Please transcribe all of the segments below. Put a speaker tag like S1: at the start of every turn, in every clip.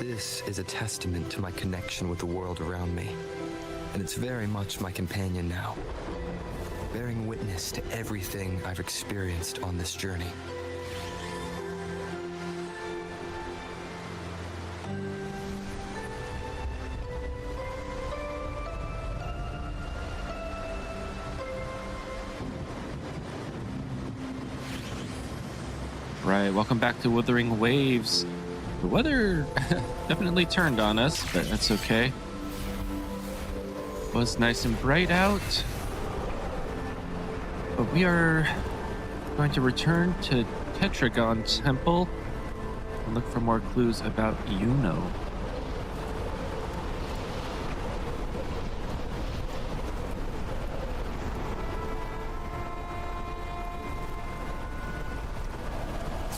S1: This is a testament to my connection with the world around me, and it's very much my companion now, bearing witness to everything I've experienced on this journey.
S2: Right, welcome back to Wuthering Waves. The weather definitely turned on us, but that's okay. It was nice and bright out. But we are going to return to Tetragon Temple and look for more clues about Yuno.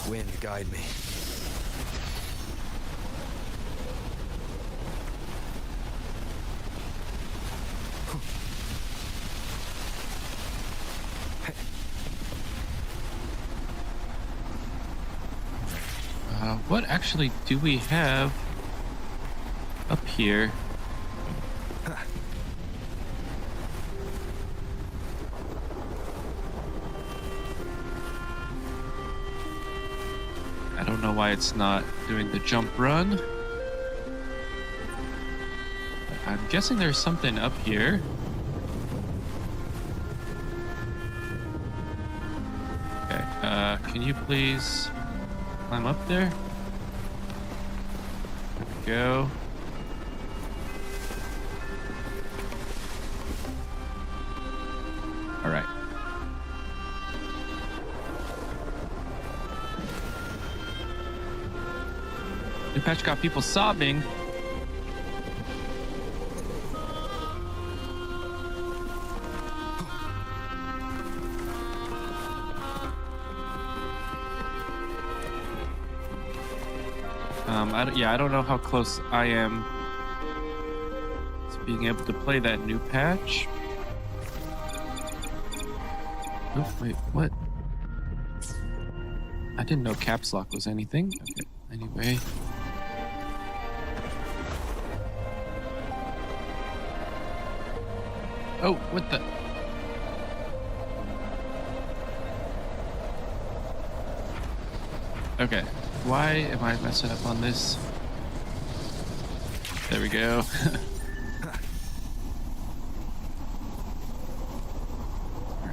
S1: Wind, guide me.
S2: What actually do we have up here? I don't know why it's not doing the jump run. I'm guessing there's something up here. Okay, can you please climb up there? There we go. All right. New patch got people sobbing. I don't know how close I am to being able to play that new patch. Oh, wait, what? I didn't know caps lock was anything. Okay, anyway. Oh, what the? Okay, why am I messing up on this? There we go.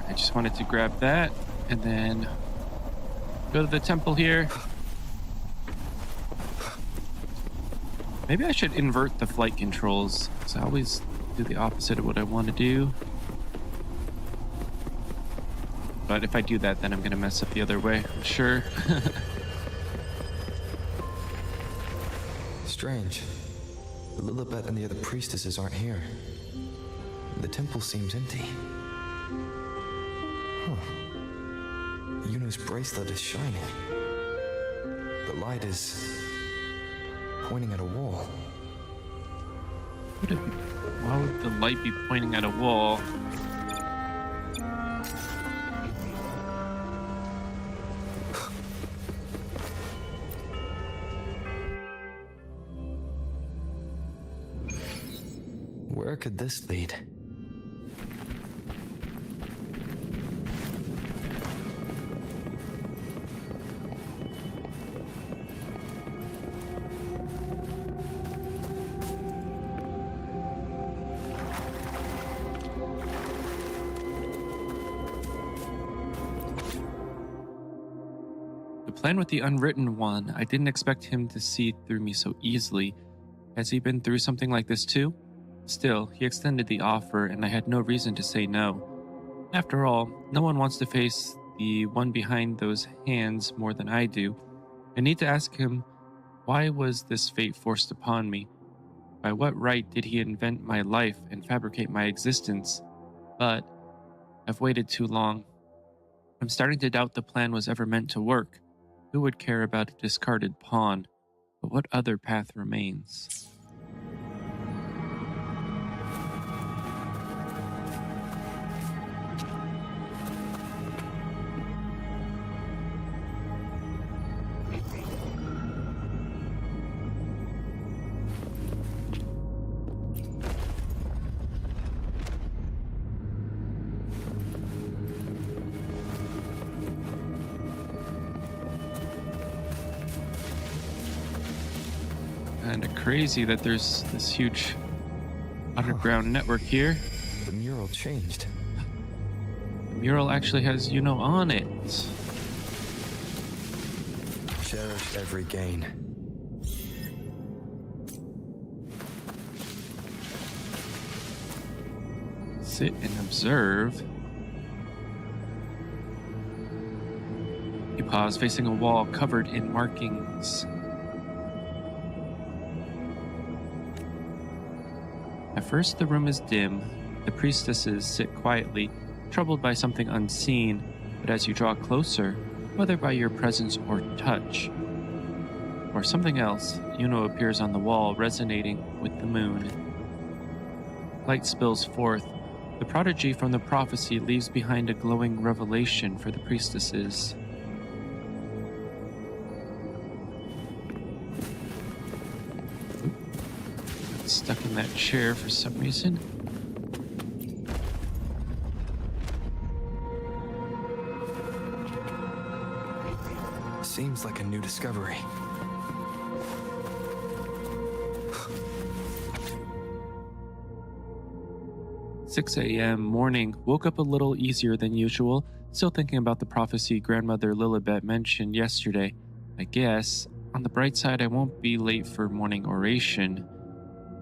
S2: I just wanted to grab that and then go to the temple here. Maybe I should invert the flight controls, because I always do the opposite of what I want to do. But if I do that, then I'm going to mess up the other way, I'm sure.
S1: Strange. The Lilibet and the other priestesses aren't here. The temple seems empty. Huh. Yuno's bracelet is shining. The light is pointing at a wall.
S2: Why would the light be pointing at a wall?
S1: Where could this lead?
S2: The plan with the Unwritten One, I didn't expect him to see through me so easily. Has he been through something like this too? Still, he extended the offer, and I had no reason to say no. After all, no one wants to face the one behind those hands more than I do. I need to ask him, why was this fate forced upon me? By what right did he invent my life and fabricate my existence? But I've waited too long. I'm starting to doubt the plan was ever meant to work. Who would care about a discarded pawn? But what other path remains? kind of crazy that there's this huge underground network here.
S1: The mural changed.
S2: The mural actually has on it.
S1: Cherish every gain.
S2: Sit and observe. You pause, facing a wall covered in markings. At first, the room is dim. The priestesses sit quietly, troubled by something unseen, but as you draw closer, whether by your presence or touch, or something else, appears on the wall, resonating with the moon. Light spills forth. The prodigy from the prophecy leaves behind a glowing revelation for the priestesses. Got stuck in that chair for some reason.
S1: Seems like a new discovery.
S2: 6 a.m. morning, woke up a little easier than usual, still thinking about the prophecy grandmother Lilibet mentioned yesterday. I guess, on the bright side, I won't be late for morning oration.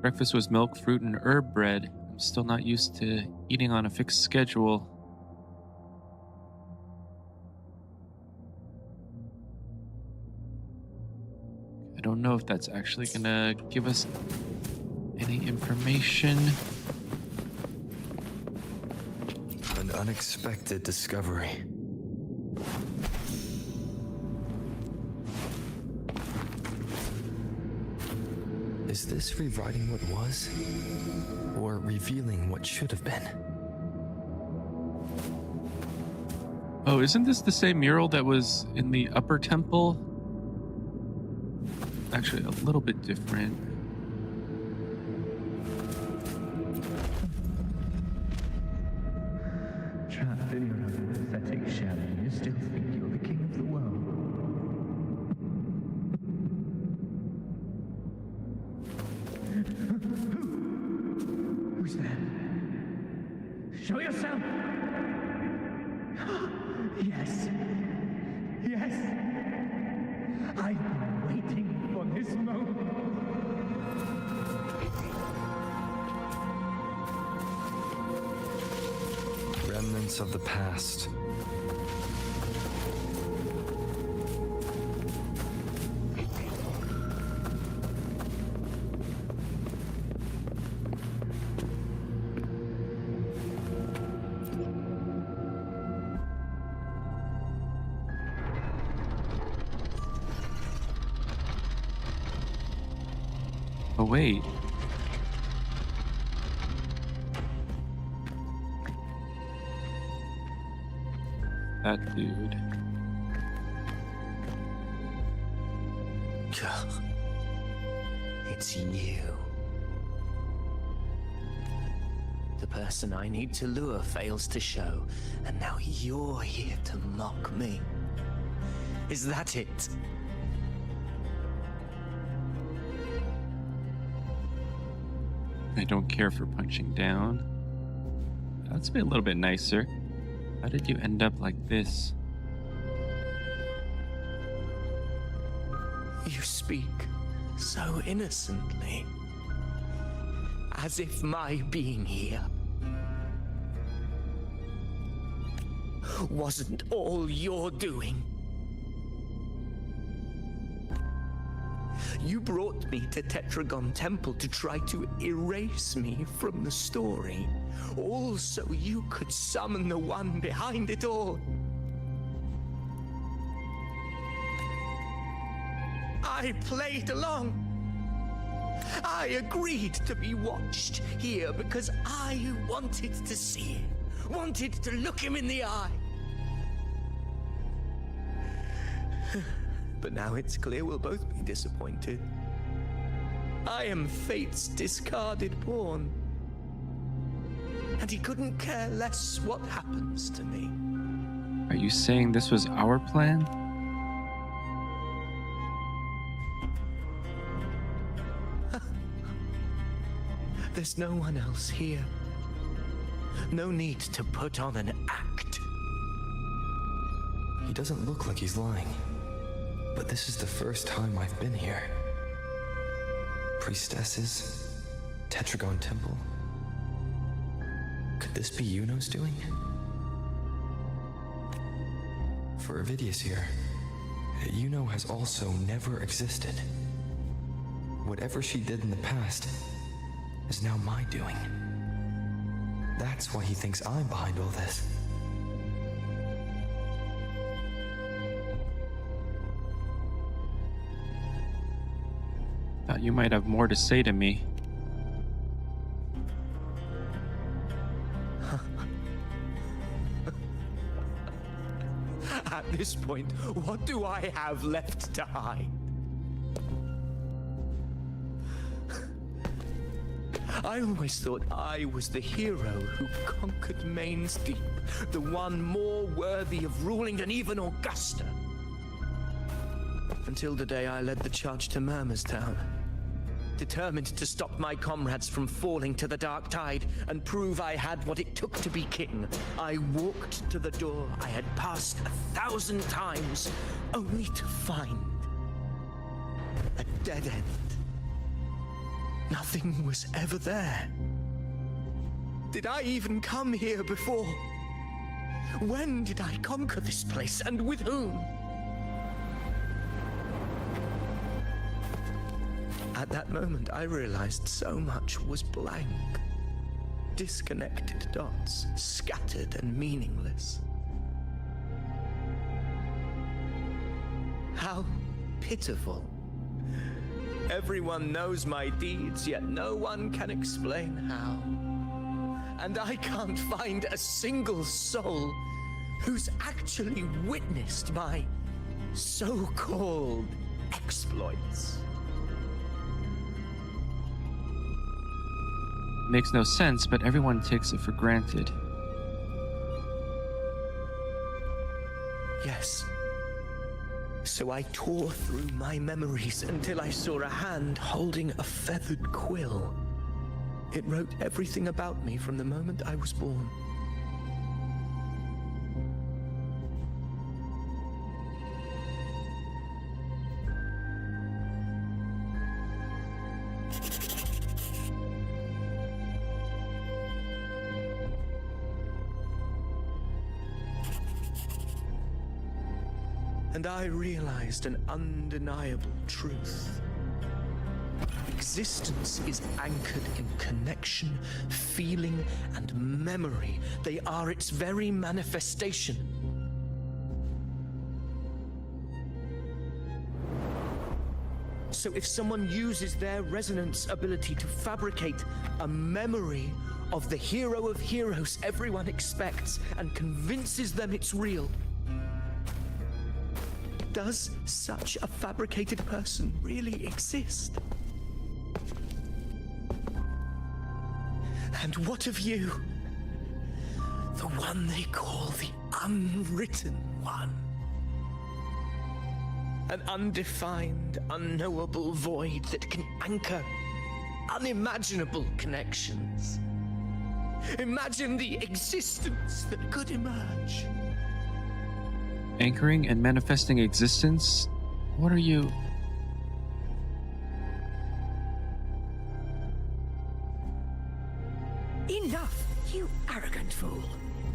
S2: Breakfast was milk, fruit, and herb bread. I'm still not used to eating on a fixed schedule. I don't know if that's actually gonna give us any information.
S1: An unexpected discovery. Is this rewriting what was? Or revealing what should have been?
S2: Oh, isn't this the same mural that was in the upper temple? Actually, a little bit different.
S3: Trapped in your own pathetic shell, you still think you're the king of the world. Who's there? Show yourself! Yes! Yes! I've been waiting for this moment.
S1: Remnants of the past.
S2: Oh, wait. That dude.
S4: It's you. The person I need to lure fails to show, and now you're here to mock me. Is that it?
S2: I don't care for punching down. Let's be a little bit nicer. How did you end up like this?
S4: You speak so innocently. As if my being here wasn't all you're doing. You brought me to Tetragon Temple to try to erase me from the story, all so you could summon the one behind it all. I played along. I agreed to be watched here because I wanted to see him, wanted to look him in the eye. But now it's clear we'll both be disappointed. I am fate's discarded pawn. And he couldn't care less what happens to me.
S2: Are you saying this was our plan?
S4: There's no one else here. No need to put on an act.
S1: He doesn't look like he's lying. But this is the first time I've been here. Priestesses, Tetragon Temple. Could this be Yuno's doing? For Avidius here, Yuno has also never existed. Whatever she did in the past is now my doing. That's why he thinks I'm behind all this.
S2: Thought you might have more to say to me.
S4: At this point, what do I have left to hide? I always thought I was the hero who conquered Main's Deep, the one more worthy of ruling than even Augusta. Until the day I led the charge to Murmur's Town. Determined to stop my comrades from falling to the dark tide and prove I had what it took to be king, I walked to the door I had passed 1,000 times, only to find a dead end. Nothing was ever there. Did I even come here before? When did I conquer this place, and with whom? At that moment, I realized so much was blank. Disconnected dots, scattered and meaningless. How pitiful. Everyone knows my deeds, yet no one can explain how. And I can't find a single soul who's actually witnessed my so-called exploits.
S2: Makes no sense, but everyone takes it for granted.
S4: Yes. So I tore through my memories until I saw a hand holding a feathered quill. It wrote everything about me from the moment I was born. And I realized an undeniable truth. Existence is anchored in connection, feeling, and memory. They are its very manifestation. So if someone uses their resonance ability to fabricate a memory of the hero of heroes everyone expects and convinces them it's real, does such a fabricated person really exist? And what of you? The one they call the Unwritten One. An undefined, unknowable void that can anchor unimaginable connections. Imagine the existence that could emerge.
S2: Anchoring and manifesting existence? What are you...
S5: Enough, you arrogant fool.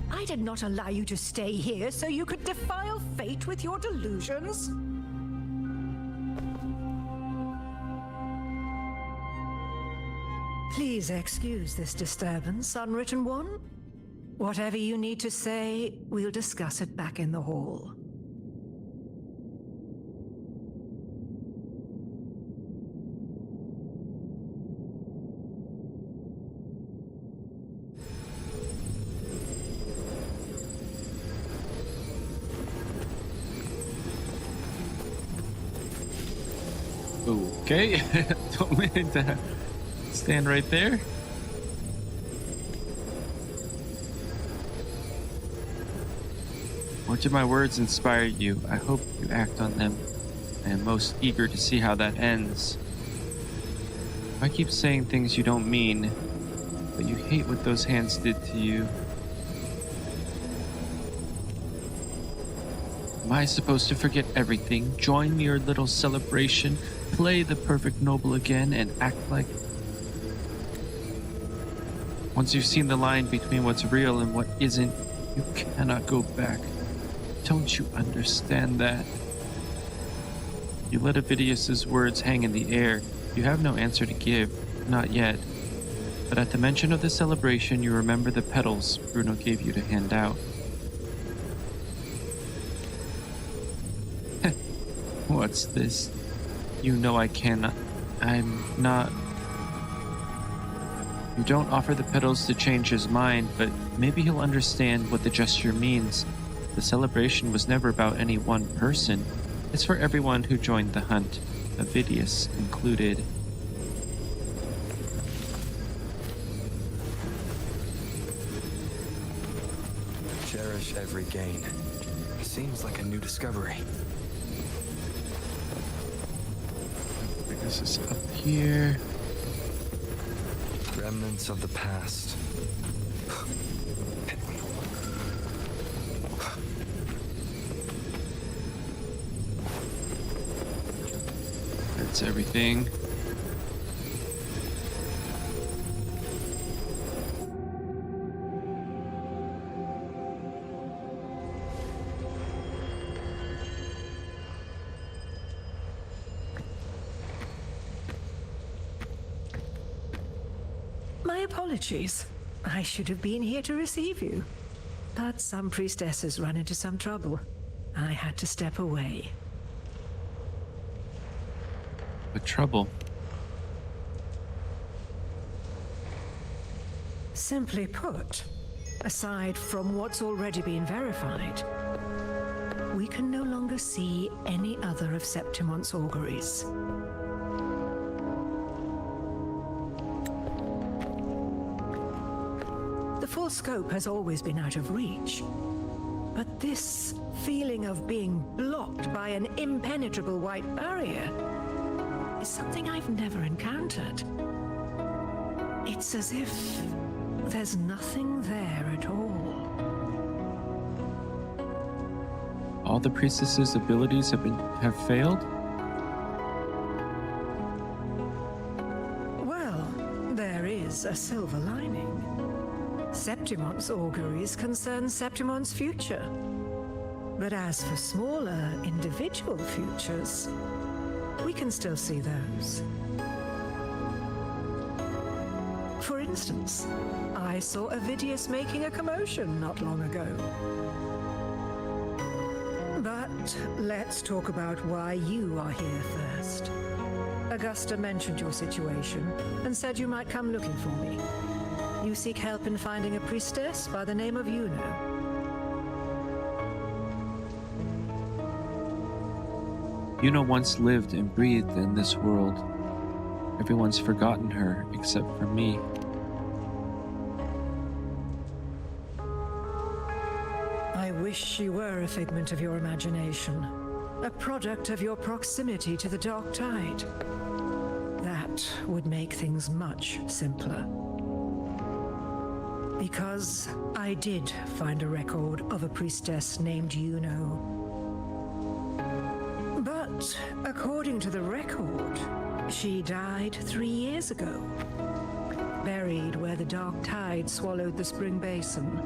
S5: I did not allow you to stay here so you could defile fate with your delusions. Please excuse this disturbance, Unwritten One. Whatever you need to say, we'll discuss it back in the hall.
S2: Okay, don't mean to stand right there. Much of my words inspired you. I hope you act on them. I am most eager to see how that ends. If I keep saying things you don't mean, but you hate what those hands did to you. Am I supposed to forget everything, join your little celebration, play the perfect noble again, and act like... Once you've seen the line between what's real and what isn't, you cannot go back. Don't you understand that? You let Avidius's words hang in the air. You have no answer to give, not yet. But at the mention of the celebration, you remember the petals Bruno gave you to hand out. What's this? You know I cannot... I'm not... You don't offer the petals to change his mind, but maybe he'll understand what the gesture means. The celebration was never about any one person. It's for everyone who joined the hunt, Avidius included.
S1: Cherish every gain. Seems like a new discovery.
S2: This is up here.
S1: Remnants of the past.
S2: That's everything.
S5: My apologies. I should have been here to receive you. But some priestesses run into some trouble. I had to step away.
S2: With trouble.
S5: Simply put, aside from what's already been verified, we can no longer see any other of Septimon's auguries. The full scope has always been out of reach, but this feeling of being blocked by an impenetrable white barrier is something I've never encountered. It's as if there's nothing there at all.
S2: All the priestess's abilities have failed?
S5: Well, there is a silver lining. Septimon's auguries concern Septimon's future. But as for smaller, individual futures, we can still see those. For instance, I saw Avidius making a commotion not long ago. But let's talk about why you are here first. Augusta mentioned your situation and said you might come looking for me. You seek help in finding a priestess by the name of Yuno.
S2: Yuno once lived and breathed in this world. Everyone's forgotten her except for me.
S5: I wish she were a figment of your imagination, a product of your proximity to the dark tide. That would make things much simpler. Because I did find a record of a priestess named Yuno. But according to the record, she died 3 years ago, buried where the dark tide swallowed the spring basin.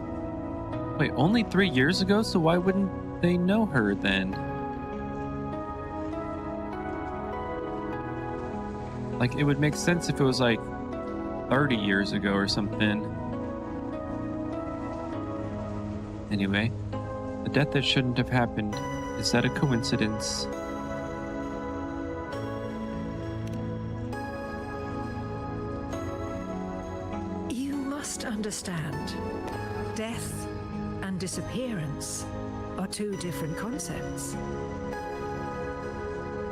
S2: Wait, only 3 years ago? So why wouldn't they know her then? Like, it would make sense if it was like 30 years ago or something. Anyway, a death that shouldn't have happened. Is that a coincidence?
S5: You must understand, death and disappearance are two different concepts.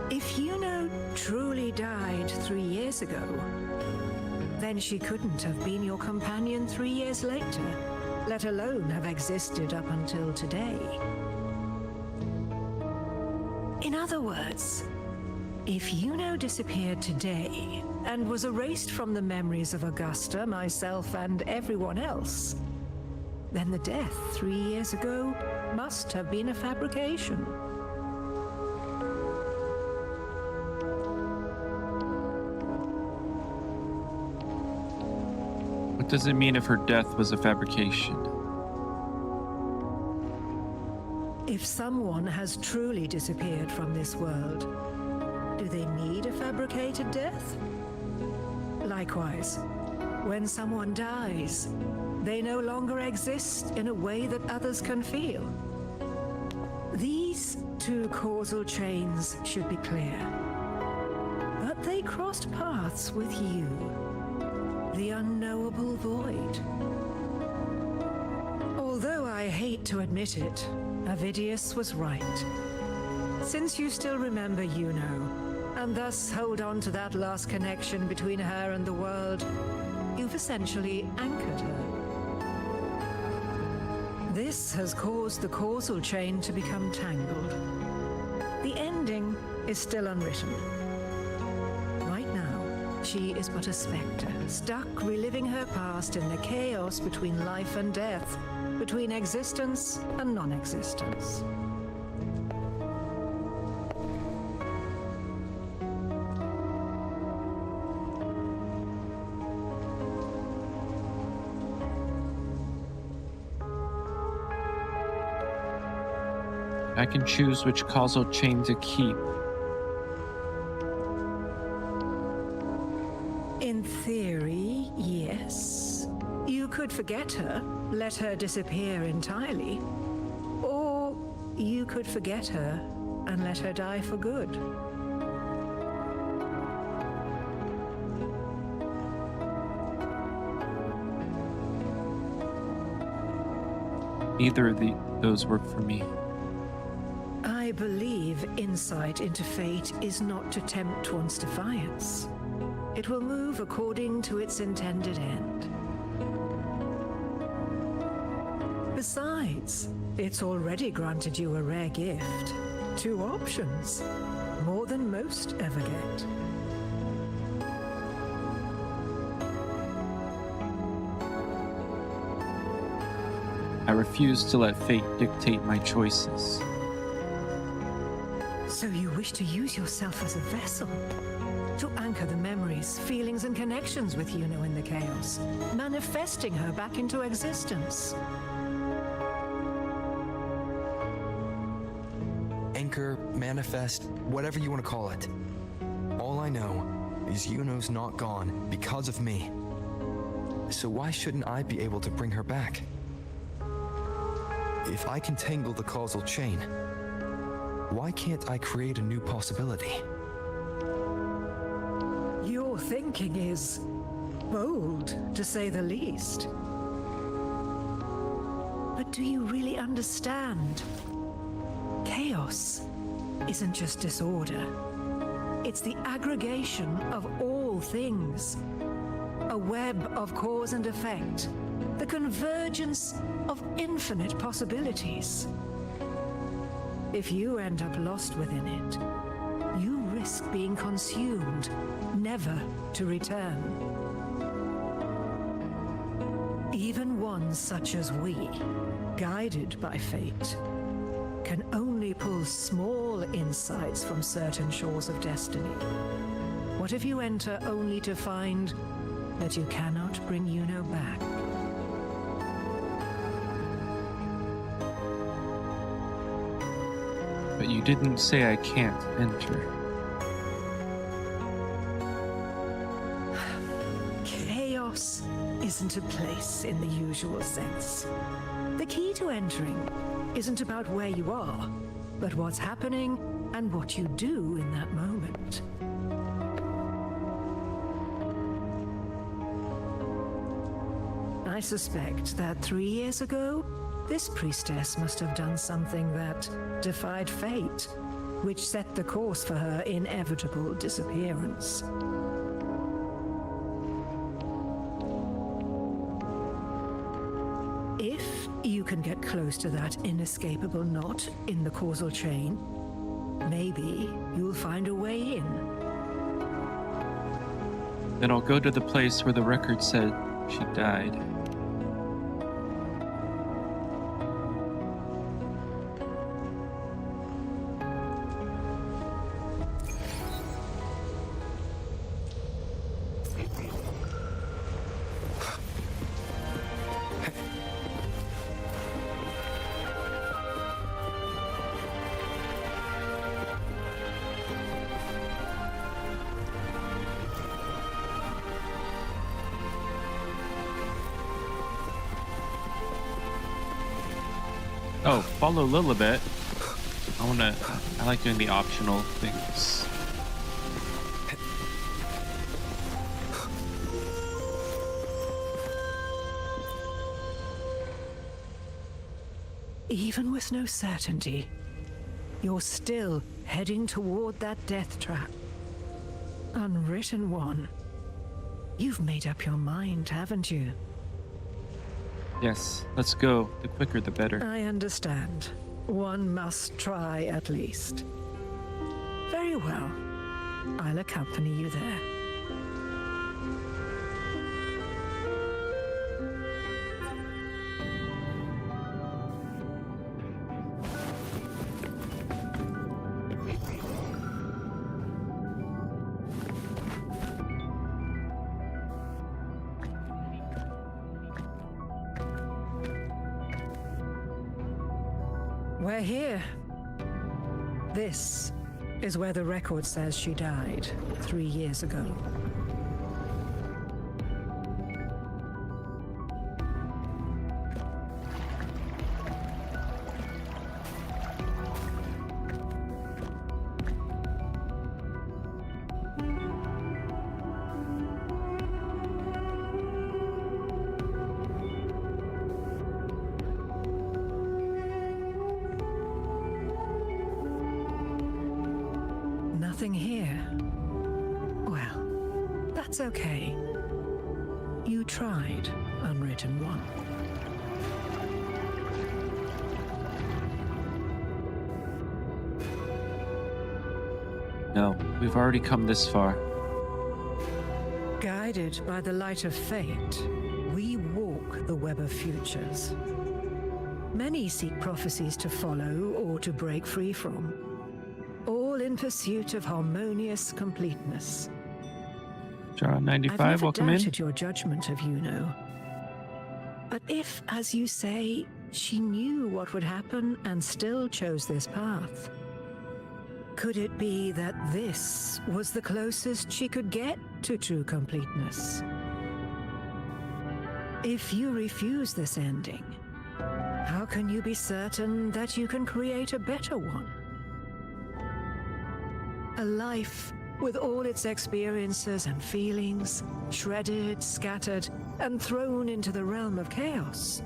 S5: If Yuno truly died 3 years ago, then she couldn't have been your companion 3 years later, let alone have existed up until today. In other words, if Yuno disappeared today, and was erased from the memories of Augusta, myself, and everyone else, then the death 3 years ago must have been a fabrication.
S2: What does it mean if her death was a fabrication?
S5: If someone has truly disappeared from this world, do they need a fabricated death? Likewise, when someone dies, they no longer exist in a way that others can feel. These two causal chains should be clear. But they crossed paths with you, the unknowable void. Although I hate to admit it, Avidius was right. Since you still remember Juno, and thus hold on to that last connection between her and the world, you've essentially anchored her. This has caused the causal chain to become tangled. The ending is still unwritten. Right now, she is but a specter, stuck reliving her past in the chaos between life and death, between existence and non-existence.
S2: I can choose which causal chain to keep.
S5: In theory, yes. You could forget her, let her disappear entirely. Or you could forget her and let her die for good.
S2: Neither of those work for me.
S5: I believe insight into fate is not to tempt one's defiance. It will move according to its intended end. Besides, it's already granted you a rare gift. 2 options, more than most ever get.
S2: I refuse to let fate dictate my choices.
S5: So you wish to use yourself as a vessel? To anchor the memories, feelings, and connections with Juno in the chaos, manifesting her back into existence.
S1: Anchor, manifest, whatever you want to call it. All I know is Juno's not gone because of me. So why shouldn't I be able to bring her back? If I can tangle the causal chain, why can't I create a new possibility?
S5: Your thinking is bold, to say the least. But do you really understand? Chaos isn't just disorder. It's the aggregation of all things. A web of cause and effect. The convergence of infinite possibilities. If you end up lost within it, you risk being consumed, never to return. Even one such as we, guided by fate, can only pull small insights from certain shores of destiny. What if you enter only to find that you cannot bring Juno back?
S2: But you didn't say I can't enter.
S5: Chaos isn't a place in the usual sense. The key to entering isn't about where you are, but what's happening and what you do in that moment. I suspect that 3 years ago, this priestess must have done something that defied fate, which set the course for her inevitable disappearance. If you can get close to that inescapable knot in the causal chain, maybe you'll find a way in.
S2: Then I'll go to the place where the record said she died. Oh, follow Lilibet. I like doing the optional things.
S5: Even with no certainty, you're still heading toward that death trap. Unwritten one. You've made up your mind, haven't you?
S2: Yes, let's go. The quicker the better.
S5: I understand. One must try at least. Very well. I'll accompany you there. We're here. This is where the record says she died 3 years ago. Nothing here. Well, that's okay. You tried, Unwritten One.
S2: No, we've already come this far.
S5: Guided by the light of fate, we walk the web of futures. Many seek prophecies to follow or to break free from, all in pursuit of harmonious completeness.
S2: John 95,
S5: I've never
S2: welcome in.
S5: doubted your judgment of Yuno. But if, as you say, she knew what would happen and still chose this path, could it be that this was the closest she could get to true completeness? If you refuse this ending, how can you be certain that you can create a better one? A life with all its experiences and feelings, shredded, scattered, and thrown into the realm of chaos.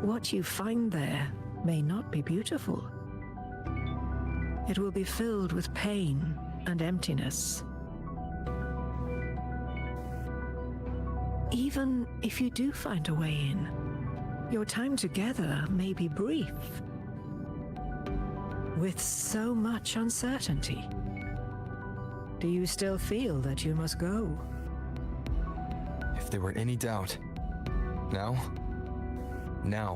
S5: What you find there may not be beautiful. It will be filled with pain and emptiness. Even if you do find a way in, your time together may be brief. With so much uncertainty, do you still feel that you must go?
S1: If there were any doubt, now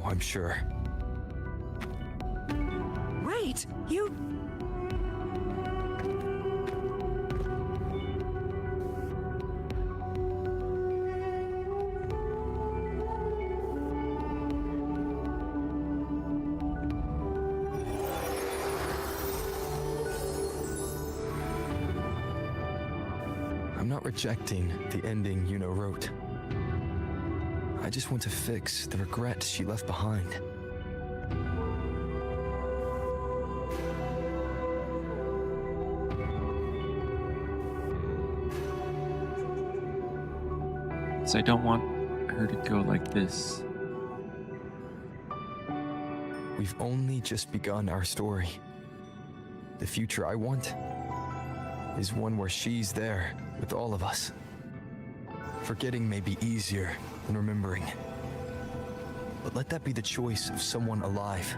S1: I'm sure.
S5: Wait, you...
S1: I'm not rejecting the ending Yuno wrote. I just want to fix the regret she left behind.
S2: So I don't want her to go like this.
S1: We've only just begun our story. The future I want is one where she's there with all of us. Forgetting may be easier than remembering. But let that be the choice of someone alive,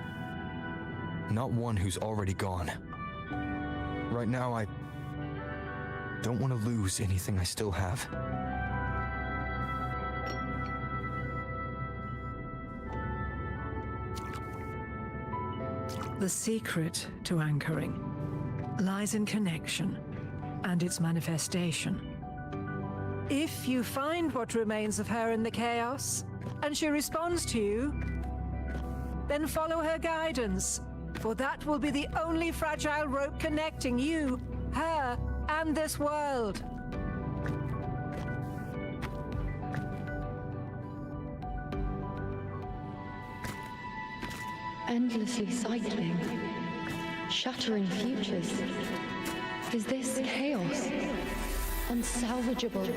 S1: not one who's already gone. Right now, Don't want to lose anything I still have.
S5: The secret to anchoring lies in connection and its manifestation. If you find what remains of her in the chaos, and she responds to you, then follow her guidance, for that will be the only fragile rope connecting you, her, and this world.
S6: Endlessly cycling, shattering futures. Is this chaos? Unsalvageable,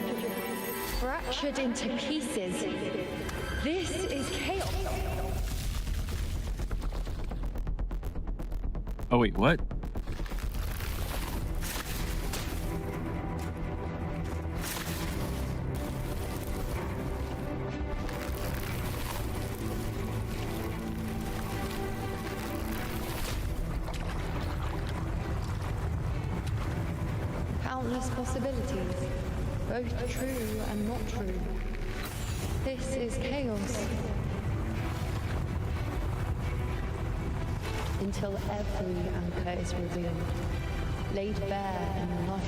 S6: fractured into pieces. This is chaos.
S2: Oh wait, what?
S6: Countless possibilities, both true and not true. This is chaos. Until every anchor is revealed, laid bare in the light.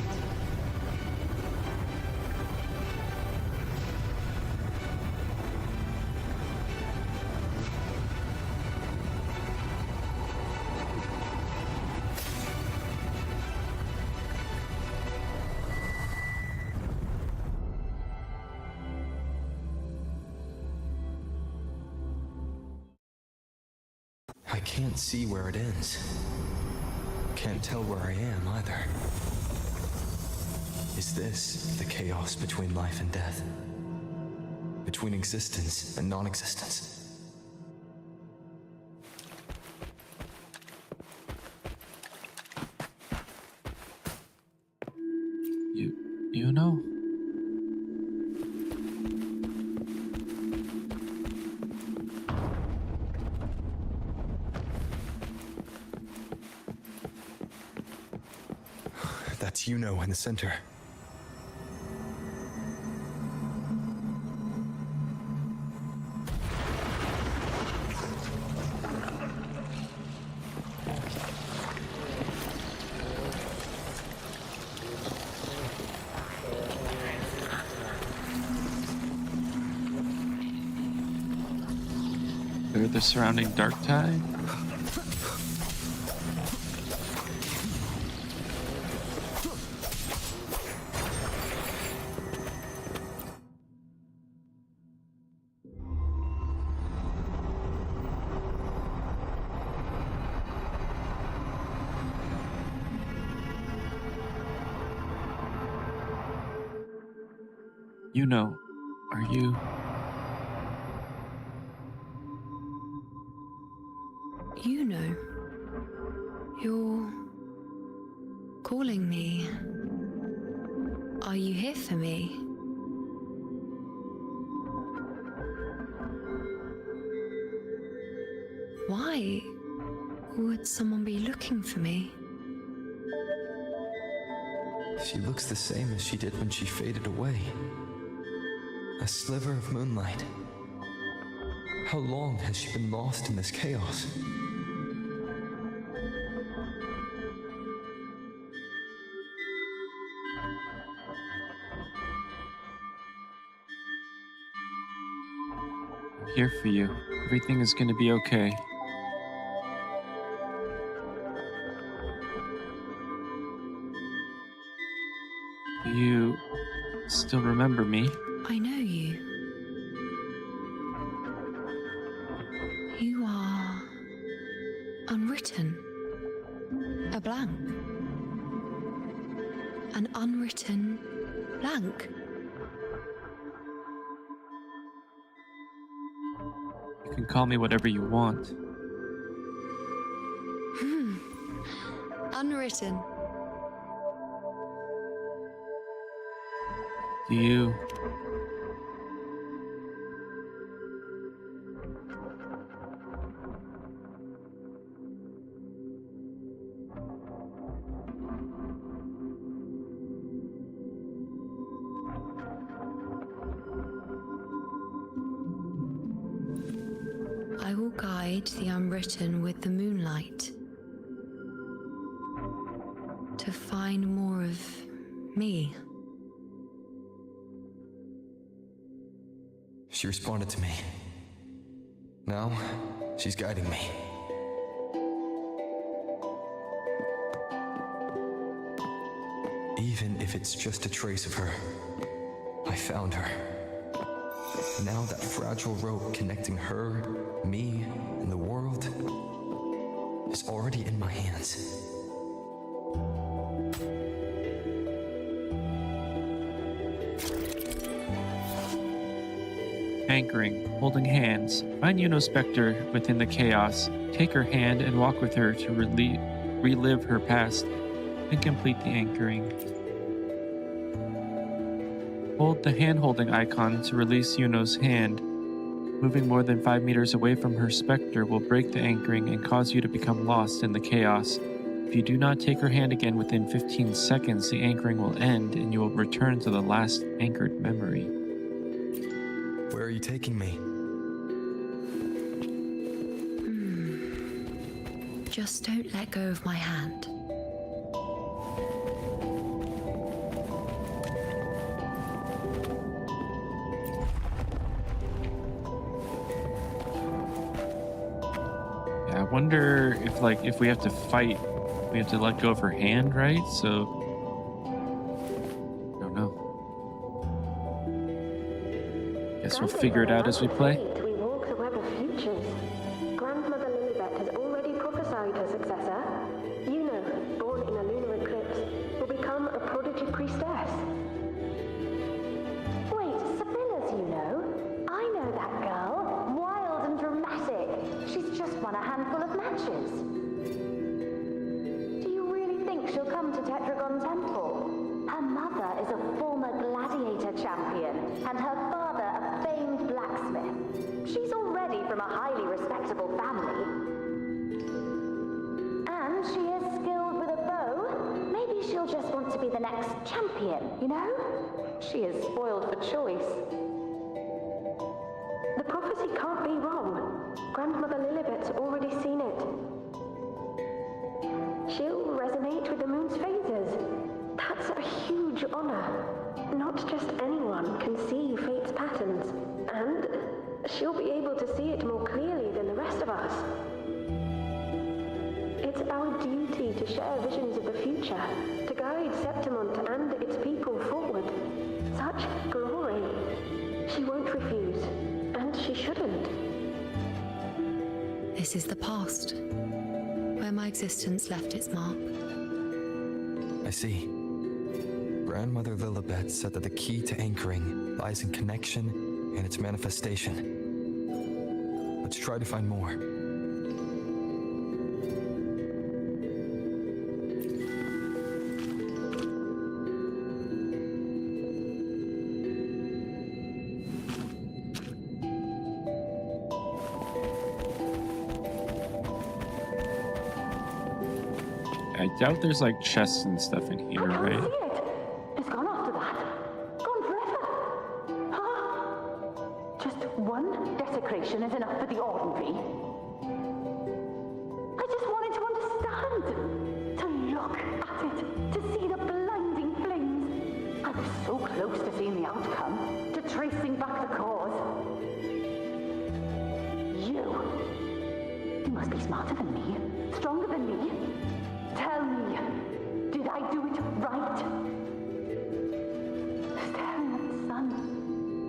S1: I can't see where it ends. Can't tell where I am either. Is this the chaos between life and death? Between existence and non-existence?
S2: You know?
S1: That's in the center.
S2: They're the surrounding dark tide? Are you?
S6: You know. You're calling me. Are you here for me? Why would someone be looking for me?
S1: She looks the same as she did when she faded away. A sliver of moonlight. How long has she been lost in this chaos?
S2: I'm here for you. Everything is gonna be okay. Do you still remember me?
S6: I know you. You are unwritten. A blank. An unwritten blank.
S2: You can call me whatever you want.
S6: Unwritten.
S2: Do you?
S6: guide the unwritten with the moonlight. To find more of me.
S1: She responded to me. Now, she's guiding me. Even if it's just a trace of her, I found her. Now that fragile rope connecting her, me, and the world is already in my hands.
S2: Anchoring, holding hands. Find Yuno's specter within the chaos. Take her hand and walk with her to relive her past and complete the anchoring. Hold the hand-holding icon to release Yuno's hand. Moving more than 5 meters away from her specter will break the anchoring and cause you to become lost in the chaos. If you do not take her hand again within 15 seconds, the anchoring will end and you will return to the last anchored memory.
S1: Where are you taking me?
S6: Just don't let go of my hand.
S2: Yeah, I wonder if we have to fight, we have to let go of her hand, right? So I don't know. Guess we'll figure it out as we play.
S7: We walk the web of futures. Grandmother Lilibet has already prophesied her successor. Yuno, born in a lunar eclipse, will become a prodigy priestess. Wait, Sibylla's Yuno? I know that girl. Wild and dramatic. She's just won a handful of matches. Do you really think she'll come to Tetragon Temple? Her mother is a former gladiator champion, and her father a famed blacksmith. She's already from a highly respectable family. And she is skilled with a bow. Maybe she'll just want to be the next champion, you know? She is spoiled for choice. The prophecy can't be wrong. Grandmother Lilibet's already seen it. She'll resonate with the moon's phases. That's a huge honor. Not just anyone can see fate's patterns, and she'll be able to see it more clearly than the rest of us. It's our duty to share visions of the future, to guide Septimont and its people forward. Such glory. She won't refuse, and she shouldn't.
S6: This is the past, where my existence left its mark.
S1: I see. Grandmother Lilibet said that the key to anchoring lies in connection and its manifestation. Let's try to find more.
S2: I doubt there's like chests and stuff in here,
S7: I
S2: right?
S7: can't see it. It's gone after that. Gone forever. Just one desecration is enough for the ordinary. I just wanted to understand. To look at it. To see the blinding flames. I was so close to seeing the outcome. To tracing back the cause. You must be smarter than me. Stronger than me. Tell me, did I do it right? Staring at the sun,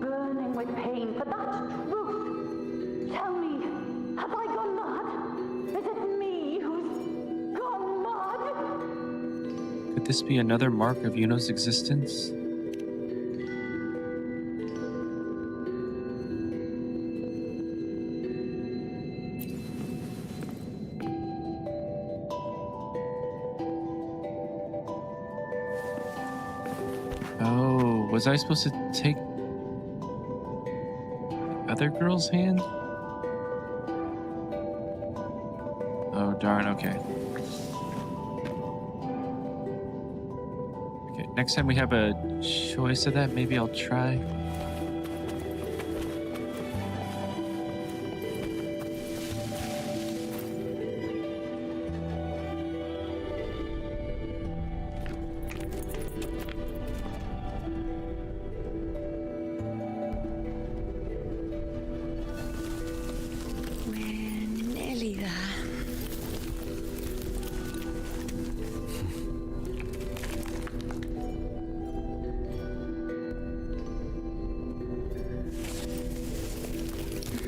S7: burning with pain for that truth. Tell me, have I gone mad? Is it me who's gone mad?
S2: Could this be another mark of Yuno's existence? Oh, was I supposed to take the other girl's hand? Oh, darn, okay. Okay, next time we have a choice of that, maybe I'll try.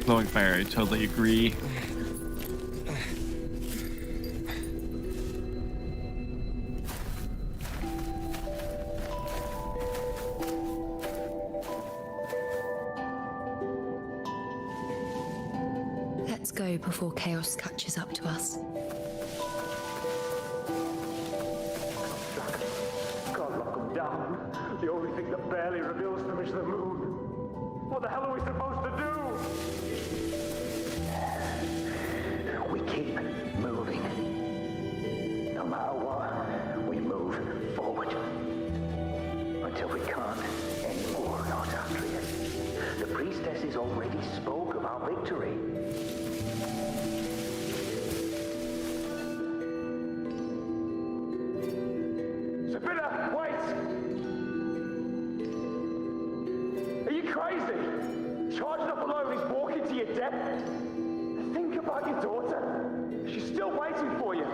S2: glowing fire. I totally agree.
S8: Let's go before chaos catches up to us.
S3: Can't lock them down. The only thing that barely reveals them is the moon. What the hell are we supposed to do? We keep moving. No matter what, we move forward. Until we can't anymore, not after it. The priestesses already spoke about victory. Sabina, wait! Are you crazy? Charging up alone is walking to your death. Think about your daughter. She's still waiting for you.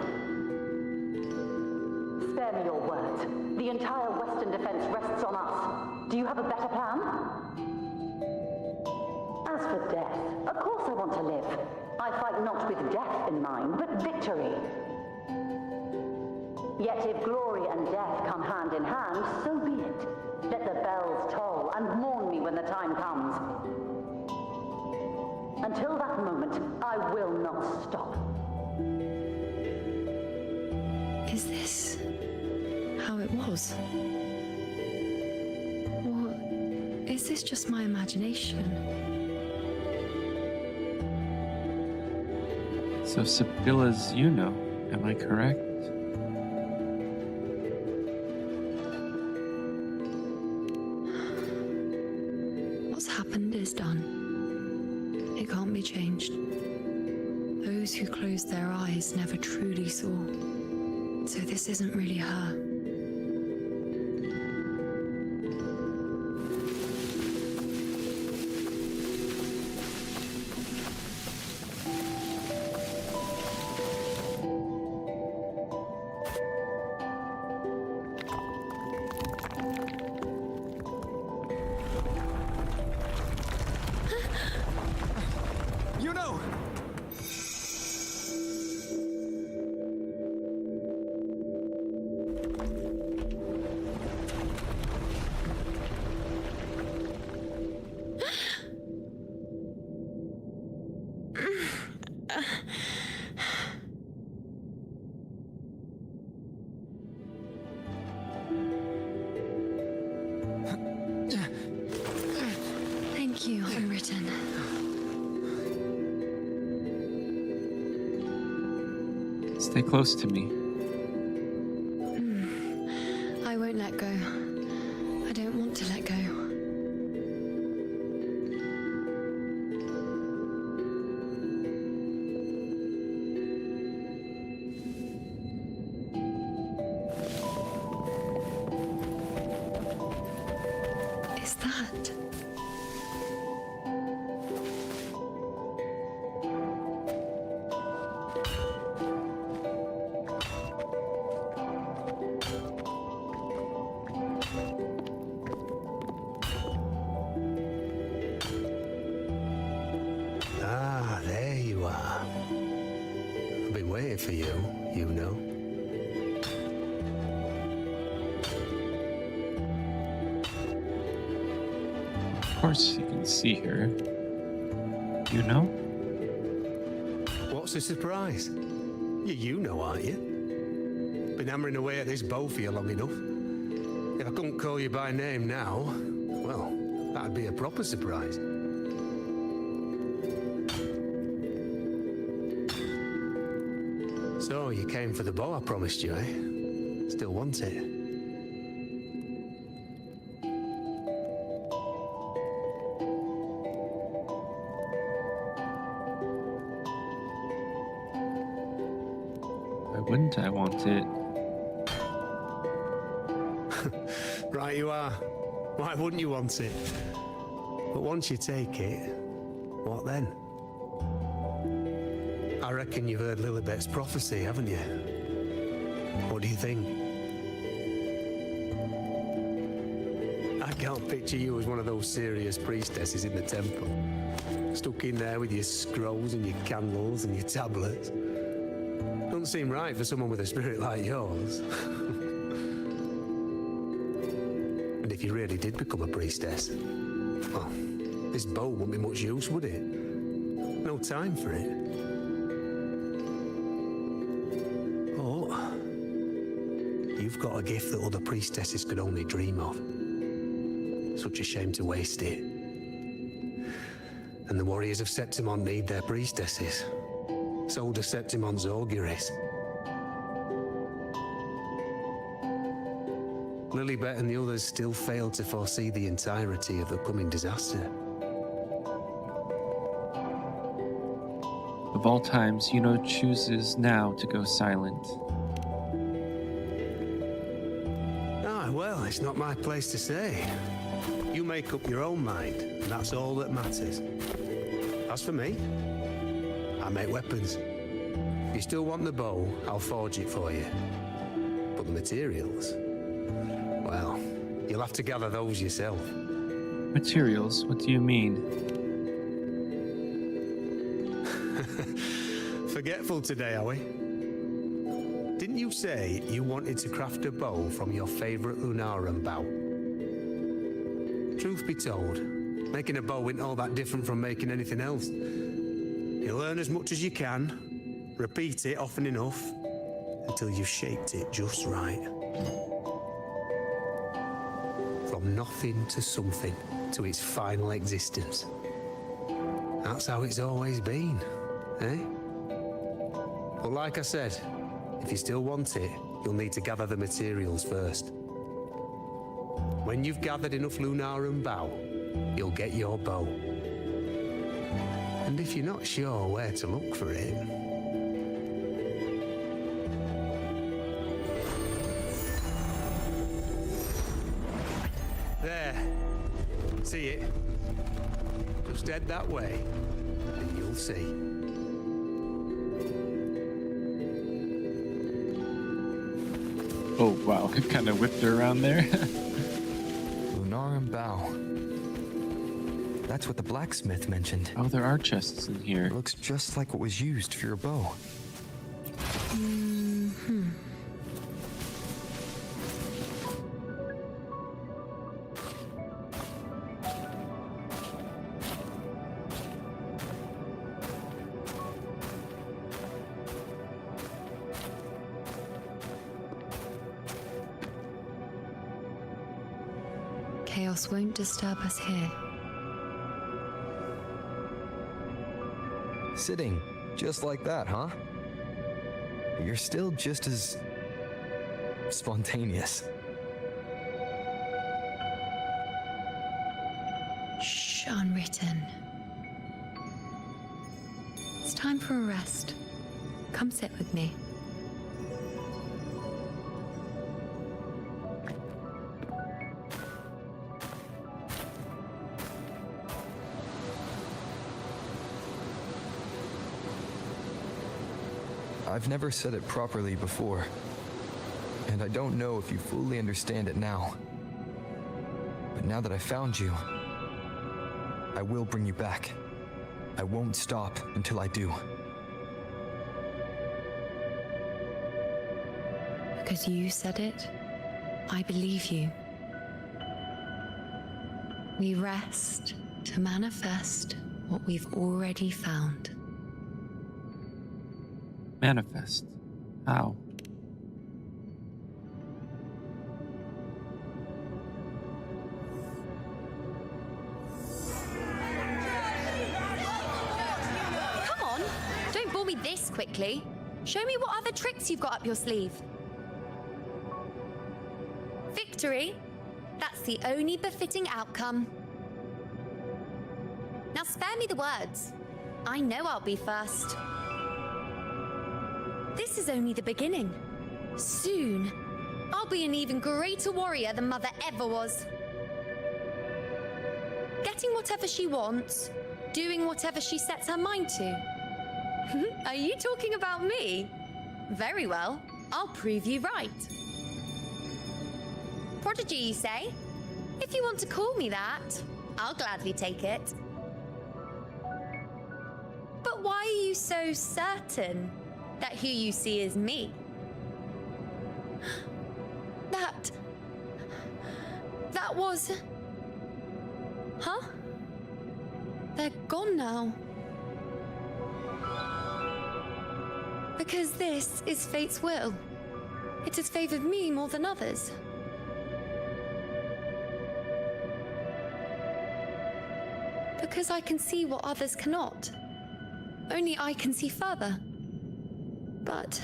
S9: Spare me your words. The entire Western defense rests on us. Do you have a better plan? As for death, of course I want to live. I fight not with death in mind, but victory. Yet if glory and death come hand in hand, so be it. Let the bells toll and mourn me when the time comes. Until that moment, I will not stop.
S8: Is this how it was? Or is this just my imagination?
S2: So Sibylla's Juno, am I correct?
S8: What's happened is done. It can't be changed. Those who closed their eyes never truly saw. So this isn't really her.
S1: You know!
S8: Thank you, Unwritten.
S2: Stay close to me.
S8: I won't let go. I don't want to let go. Is that?
S10: Ah, there you are. I've been waiting for you, you know.
S2: Of course you can see her. You know?
S10: What's the surprise? You know, aren't you? Been hammering away at this bow for you long enough. If I couldn't call you by name now, well, that'd be a proper surprise. So, you came for the bow I promised you, eh? Still want it?
S2: Why wouldn't I want it?
S10: Right you are. Why wouldn't you want it? But once you take it, what then? I reckon you've heard Lilibet's prophecy, haven't you? What do you think? I can't picture you as one of those serious priestesses in the temple. stuck in there with your scrolls and your candles and your tablets. Doesn't seem right for someone with a spirit like yours. And if you really did become a priestess, well, this bow wouldn't be much use, would it? No time for it. But you've got a gift that other priestesses could only dream of. Such a shame to waste it. And the warriors of Septimon need their priestesses. So do Septimon's auguries. Lilibet and the others still failed to foresee the entirety of the coming disaster.
S2: Of all times, Yuno chooses now to go silent.
S10: Ah, well, it's not my place to say. You make up your own mind, and that's all that matters. As for me, I make weapons. If you still want the bow, I'll forge it for you. But the materials, well, you'll have to gather those yourself.
S2: Materials? What do you mean?
S10: Forgetful today, are we? Didn't you say you wanted to craft a bow from your favorite Lunarum bow? Truth be told, making a bow isn't all that different from making anything else. You learn as much as you can, repeat it often enough, until you've shaped it just right. From nothing to something, to its final existence. That's how it's always been, eh? But like I said, if you still want it, you'll need to gather the materials first. When you've gathered enough Lunarum bow, you'll get your bow. And if you're not sure where to look for it... There. See it? Just head that way, and you'll see.
S2: Oh, wow. It kind of whipped her around there.
S1: Lunarum bow. That's what the blacksmith mentioned.
S2: Oh, there are chests in here.
S1: It looks just like what was used for your bow.
S8: Chaos won't disturb us here.
S1: Sitting just like that, huh? You're still just as spontaneous.
S8: Shh, unwritten. It's time for a rest. Come sit with me.
S1: I've never said it properly before, and I don't know if you fully understand it now. But now that I found you, I will bring you back. I won't stop until I do.
S8: Because you said it, I believe you. We rest to manifest what we've already found.
S2: Manifest. How?
S11: Come on! Don't bore me this quickly. Show me what other tricks you've got up your sleeve. Victory? That's the only befitting outcome. Now spare me the words. I know I'll be first. This is only the beginning. Soon, I'll be an even greater warrior than Mother ever was. Getting whatever she wants, doing whatever she sets her mind to. Are you talking about me? Very well, I'll prove you right. Prodigy, you say? If you want to call me that, I'll gladly take it. are you so certain that who you see is me? That was... Huh? They're gone now. Because this is fate's will. It has favored me more than others. Because I can see what others cannot. Only I can see further. But...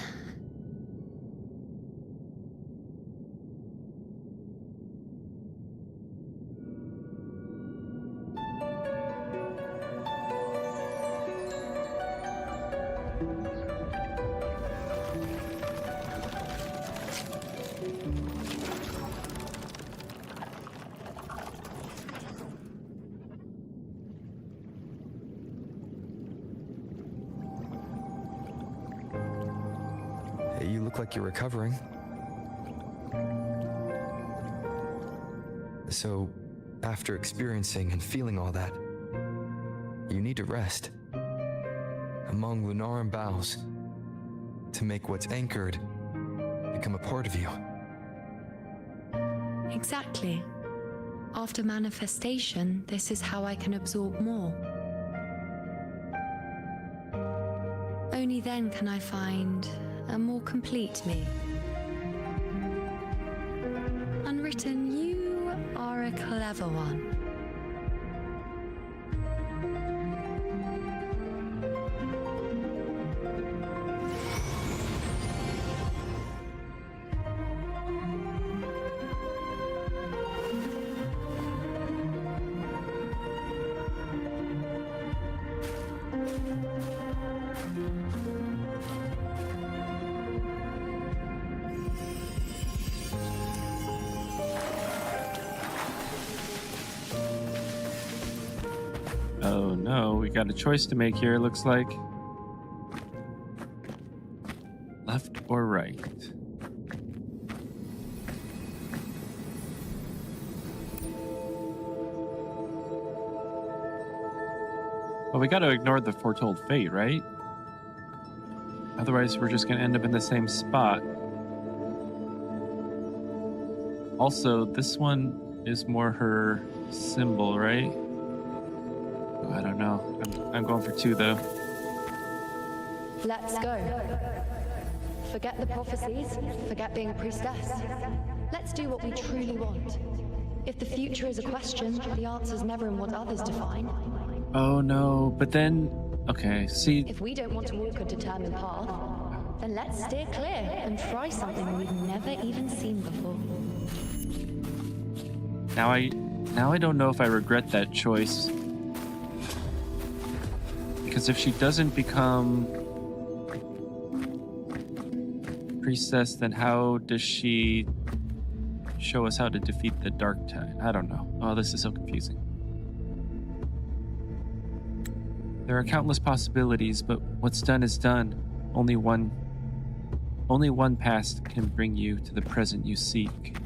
S1: You look like you're recovering. So, after experiencing and feeling all that, you need to rest among Lunaran boughs to make what's anchored become a part of you.
S8: Exactly. After manifestation, this is how I can absorb more. Only then can I find a more complete me. Unwritten, you are a clever one.
S2: Oh no, we got a choice to make here, looks like. Left or right? Well, we gotta ignore the foretold fate, right? Otherwise, we're just gonna end up in the same spot. Also, this one is more her symbol, right? I don't know. I'm going for 2, though.
S6: Let's go. Forget the prophecies, forget being a priestess. Let's do what we truly want. If the future is a question, the answer's never in what others define.
S2: Oh no, but then... Okay, see...
S6: If we don't want to walk a determined path, then let's steer clear and try something we've never even seen before.
S2: Now I don't know if I regret that choice. Because if she doesn't become priestess, then how does she show us how to defeat the dark tide? I don't know. Oh, this is so confusing. There are countless possibilities, but what's done is done. Only one past can bring you to the present you seek.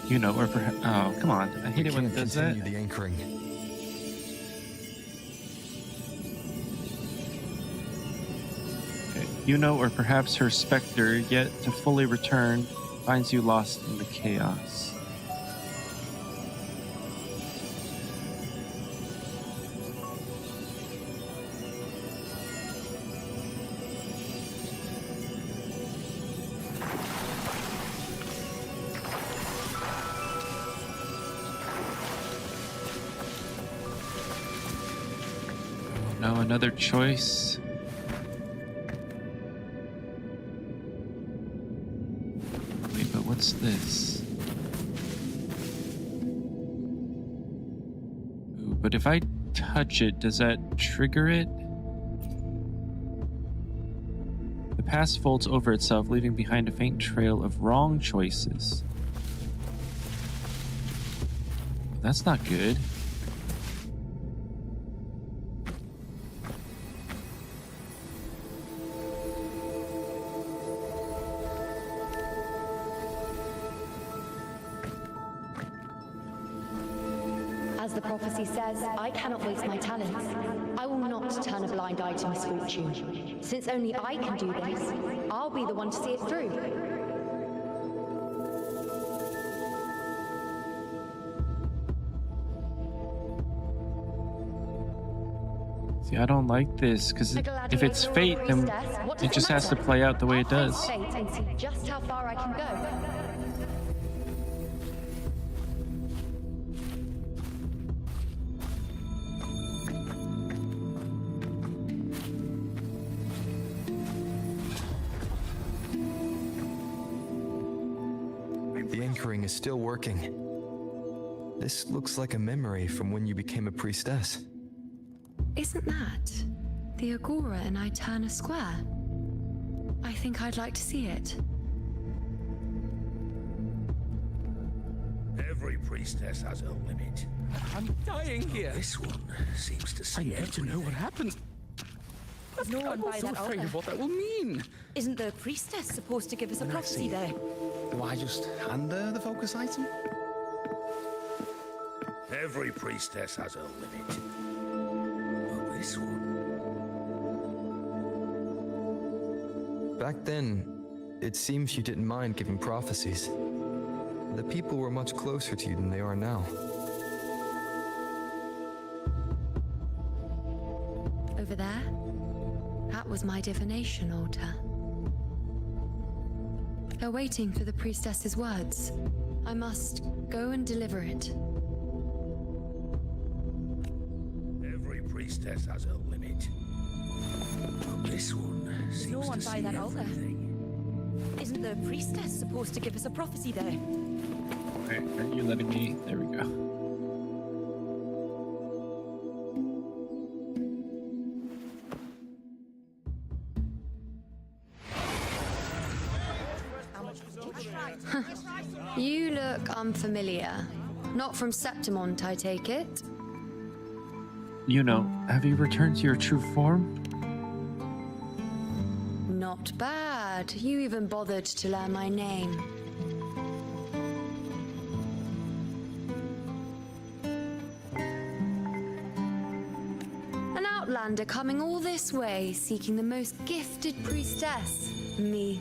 S2: You know, or perhaps... Oh, come on. I hate it when it does that.
S1: The anchoring.
S2: Okay. You know, or perhaps her specter, yet to fully return, finds you lost in the chaos. No, another choice. Wait, but what's this? Ooh, but if I touch it, does that trigger it? The past folds over itself, leaving behind a faint trail of wrong choices. That's not good.
S6: As the prophecy says, I cannot waste my talents. I will not turn a blind eye to misfortune. Since only I can do this, I'll be the one to see it through.
S2: See, I don't like this, because if it's fate, then it just has to play out the way it does.
S6: I'll face fate and see just how far I can go.
S1: The anchoring is still working. This looks like a memory from when you became a priestess.
S8: Isn't that the Agora in Eterna Square? I think I'd like to see it.
S12: Every priestess has a limit.
S13: I'm dying here.
S12: This one seems to see
S13: I need to know what happened.
S14: No one by that
S13: afraid of what that will mean.
S14: Isn't the priestess supposed to give us a prophecy there?
S13: Do I just hand her the focus item?
S12: Every priestess has a limit. But this one...
S1: Back then, it seems you didn't mind giving prophecies. The people were much closer to you than they are now.
S8: Over there? That was my divination altar. They're waiting for the priestess's words. I must go and deliver it.
S12: Every priestess has a limit. But this one seems
S14: No one
S12: to
S14: by
S12: see
S14: that altar.
S12: everything.
S14: Isn't the priestess supposed to give us a prophecy there?
S2: Okay, are you letting me? There we go.
S8: You look unfamiliar. Not from Septimont, I take it.
S2: You know, have you returned to your true form?
S8: Not bad. You even bothered to learn my name. An outlander coming all this way, seeking the most gifted priestess. Me.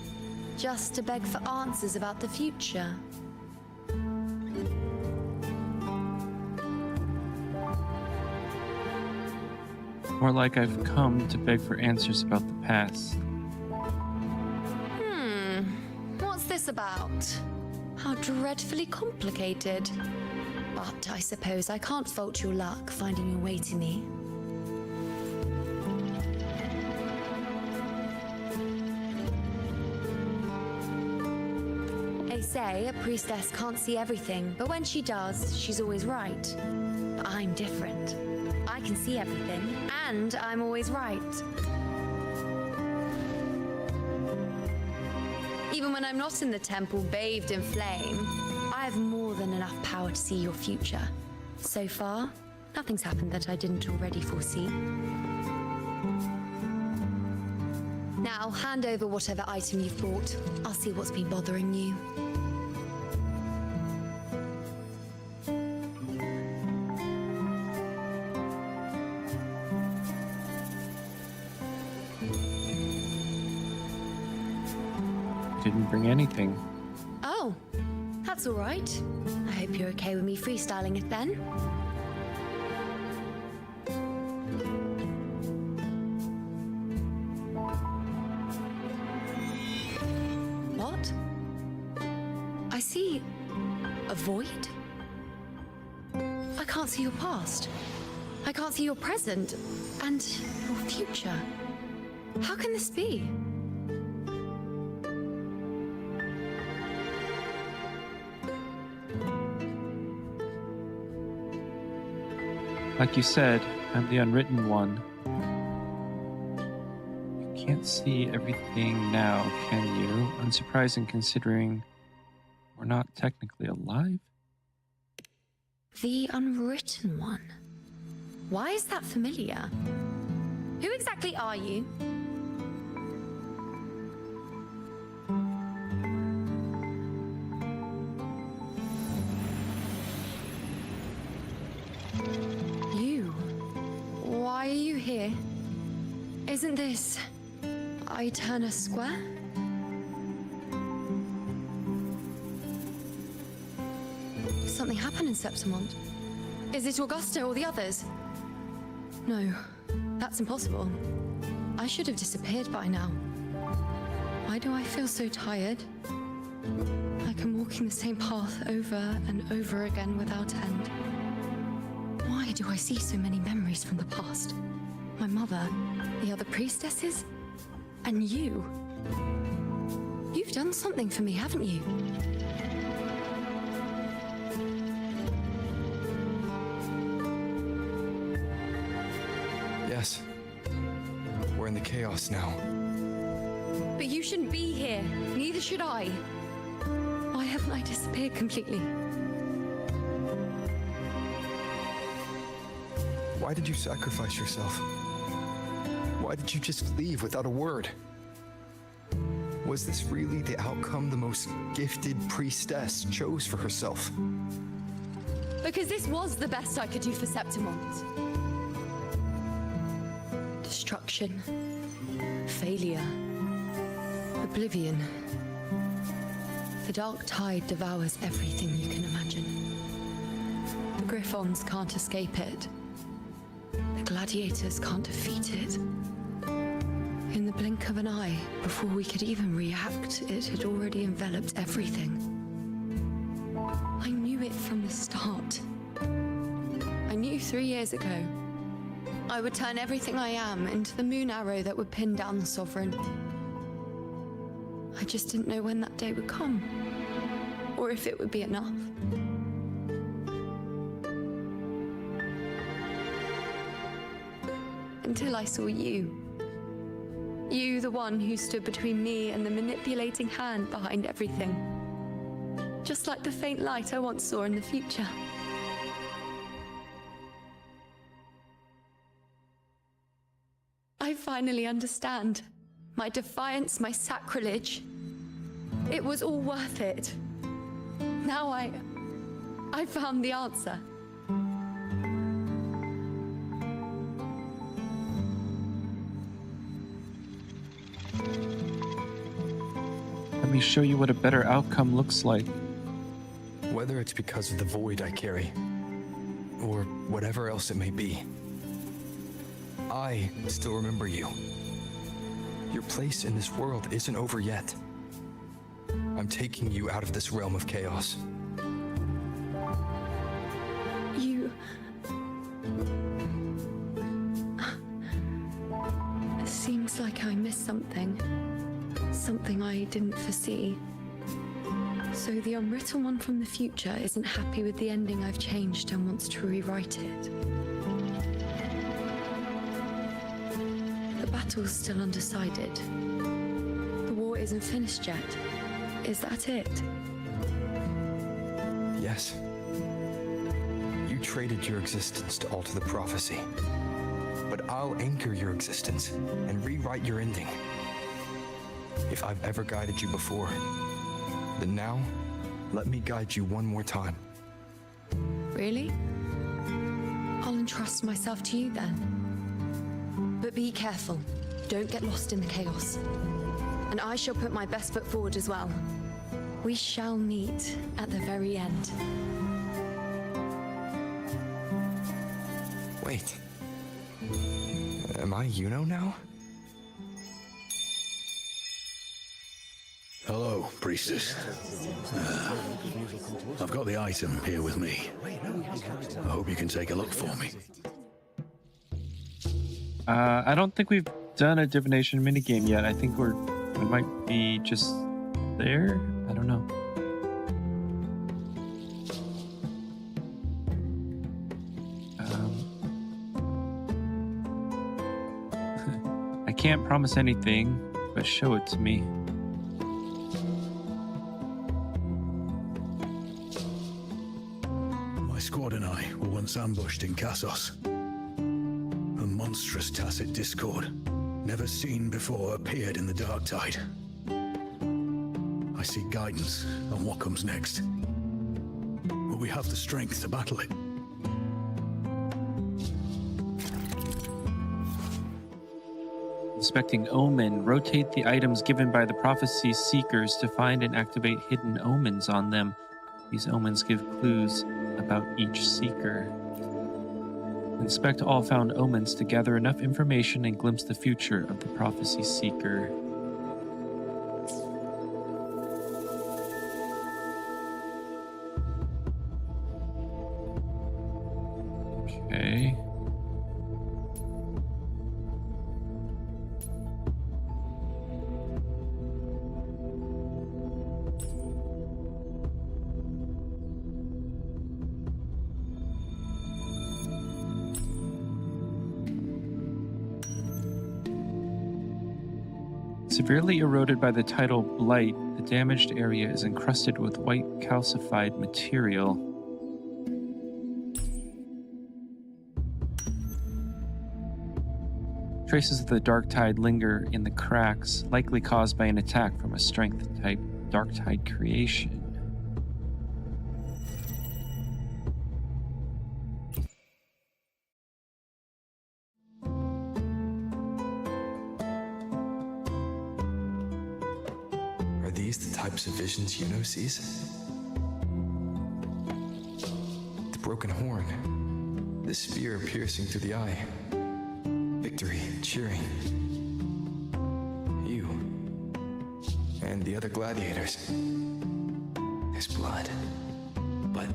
S8: Just to beg for answers about the future.
S2: More like I've come to beg for answers about the past.
S8: What's this about? How dreadfully complicated. But I suppose I can't fault your luck finding your way to me. They say a priestess can't see everything, but when she does, she's always right. But I'm different. I can see everything, and I'm always right. Even when I'm not in the temple bathed in flame, I have more than enough power to see your future. So far, nothing's happened that I didn't already foresee. Now, hand over whatever item you've brought. I'll see what's been bothering you.
S2: Didn't bring anything.
S8: Oh, that's all right. I hope you're okay with me freestyling it then. What? I see a void? I can't see your past. I can't see your present and your future. How can this be?
S2: Like you said, I'm the unwritten one. You can't see everything now, can you? Unsurprising considering we're not technically alive.
S8: The unwritten one. Why is that familiar? Who exactly are you? Isn't this Eterna Square? Something happened in Septimont. Is it Augusta or the others? No, that's impossible. I should have disappeared by now. Why do I feel so tired? Like I'm walking the same path over and over again without end. Why do I see so many memories from the past? My mother, the other priestesses, and you. You've done something for me, haven't you?
S1: Yes. We're in the chaos now.
S8: But you shouldn't be here. Neither should I. Why haven't I disappeared completely?
S1: Why did you sacrifice yourself? Why did you just leave without a word? Was this really the outcome the most gifted priestess chose for herself?
S11: Because this was the best I could do for Septimont.
S8: Destruction. Failure. Oblivion. The dark tide devours everything you can imagine. The Griffons can't escape it. The gladiators can't defeat it. In the blink of an eye, before we could even react, it had already enveloped everything. I knew it from the start. I knew 3 years ago I would turn everything I am into the moon arrow that would pin down the Sovereign. I just didn't know when that day would come, or if it would be enough. Until I saw you. You, the one who stood between me and the manipulating hand behind everything. Just like the faint light I once saw in the future. I finally understand. My defiance, my sacrilege. It was all worth it. Now I found the answer.
S2: Let me show you what a better outcome looks like.
S1: Whether it's because of the void I carry, or whatever else it may be, I still remember you. Your place in this world isn't over yet. I'm taking you out of this realm of chaos.
S8: You... It seems like I missed something. Something I didn't foresee. So the unwritten one from the future isn't happy with the ending I've changed and wants to rewrite it. The battle's still undecided. The war isn't finished yet. Is that it?
S1: Yes. You traded your existence to alter the prophecy. But I'll anchor your existence and rewrite your ending. If I've ever guided you before, then now, let me guide you one more time.
S8: Really? I'll entrust myself to you then. But be careful. Don't get lost in the chaos. And I shall put my best foot forward as well. We shall meet at the very end.
S1: Wait. Am I Yuno now?
S12: Hello, priestess. I've got the item here with me. I hope you can take a look for me.
S2: I don't think we've done a divination minigame yet. I think we might be just there. I don't know. I can't promise anything, but show it to me.
S12: My squad and I were once ambushed in Kassos. A monstrous tacit discord, never seen before, appeared in the dark tide. I seek guidance on what comes next. Will we have the strength to battle it?
S2: unsuspecting omen. Rotate the items given by the prophecy seekers to find and activate hidden omens on them. These omens give clues about each seeker. Inspect all found omens to gather enough information and glimpse the future of the prophecy seeker. Okay. Severely eroded by the tidal blight, the damaged area is encrusted with white calcified material. Traces of the dark tide linger in the cracks, likely caused by an attack from a strength-type dark tide creation.
S1: Are these the types of visions Yuno sees? The broken horn, the spear piercing through the eye, victory, cheering. You and the other gladiators. There's blood, but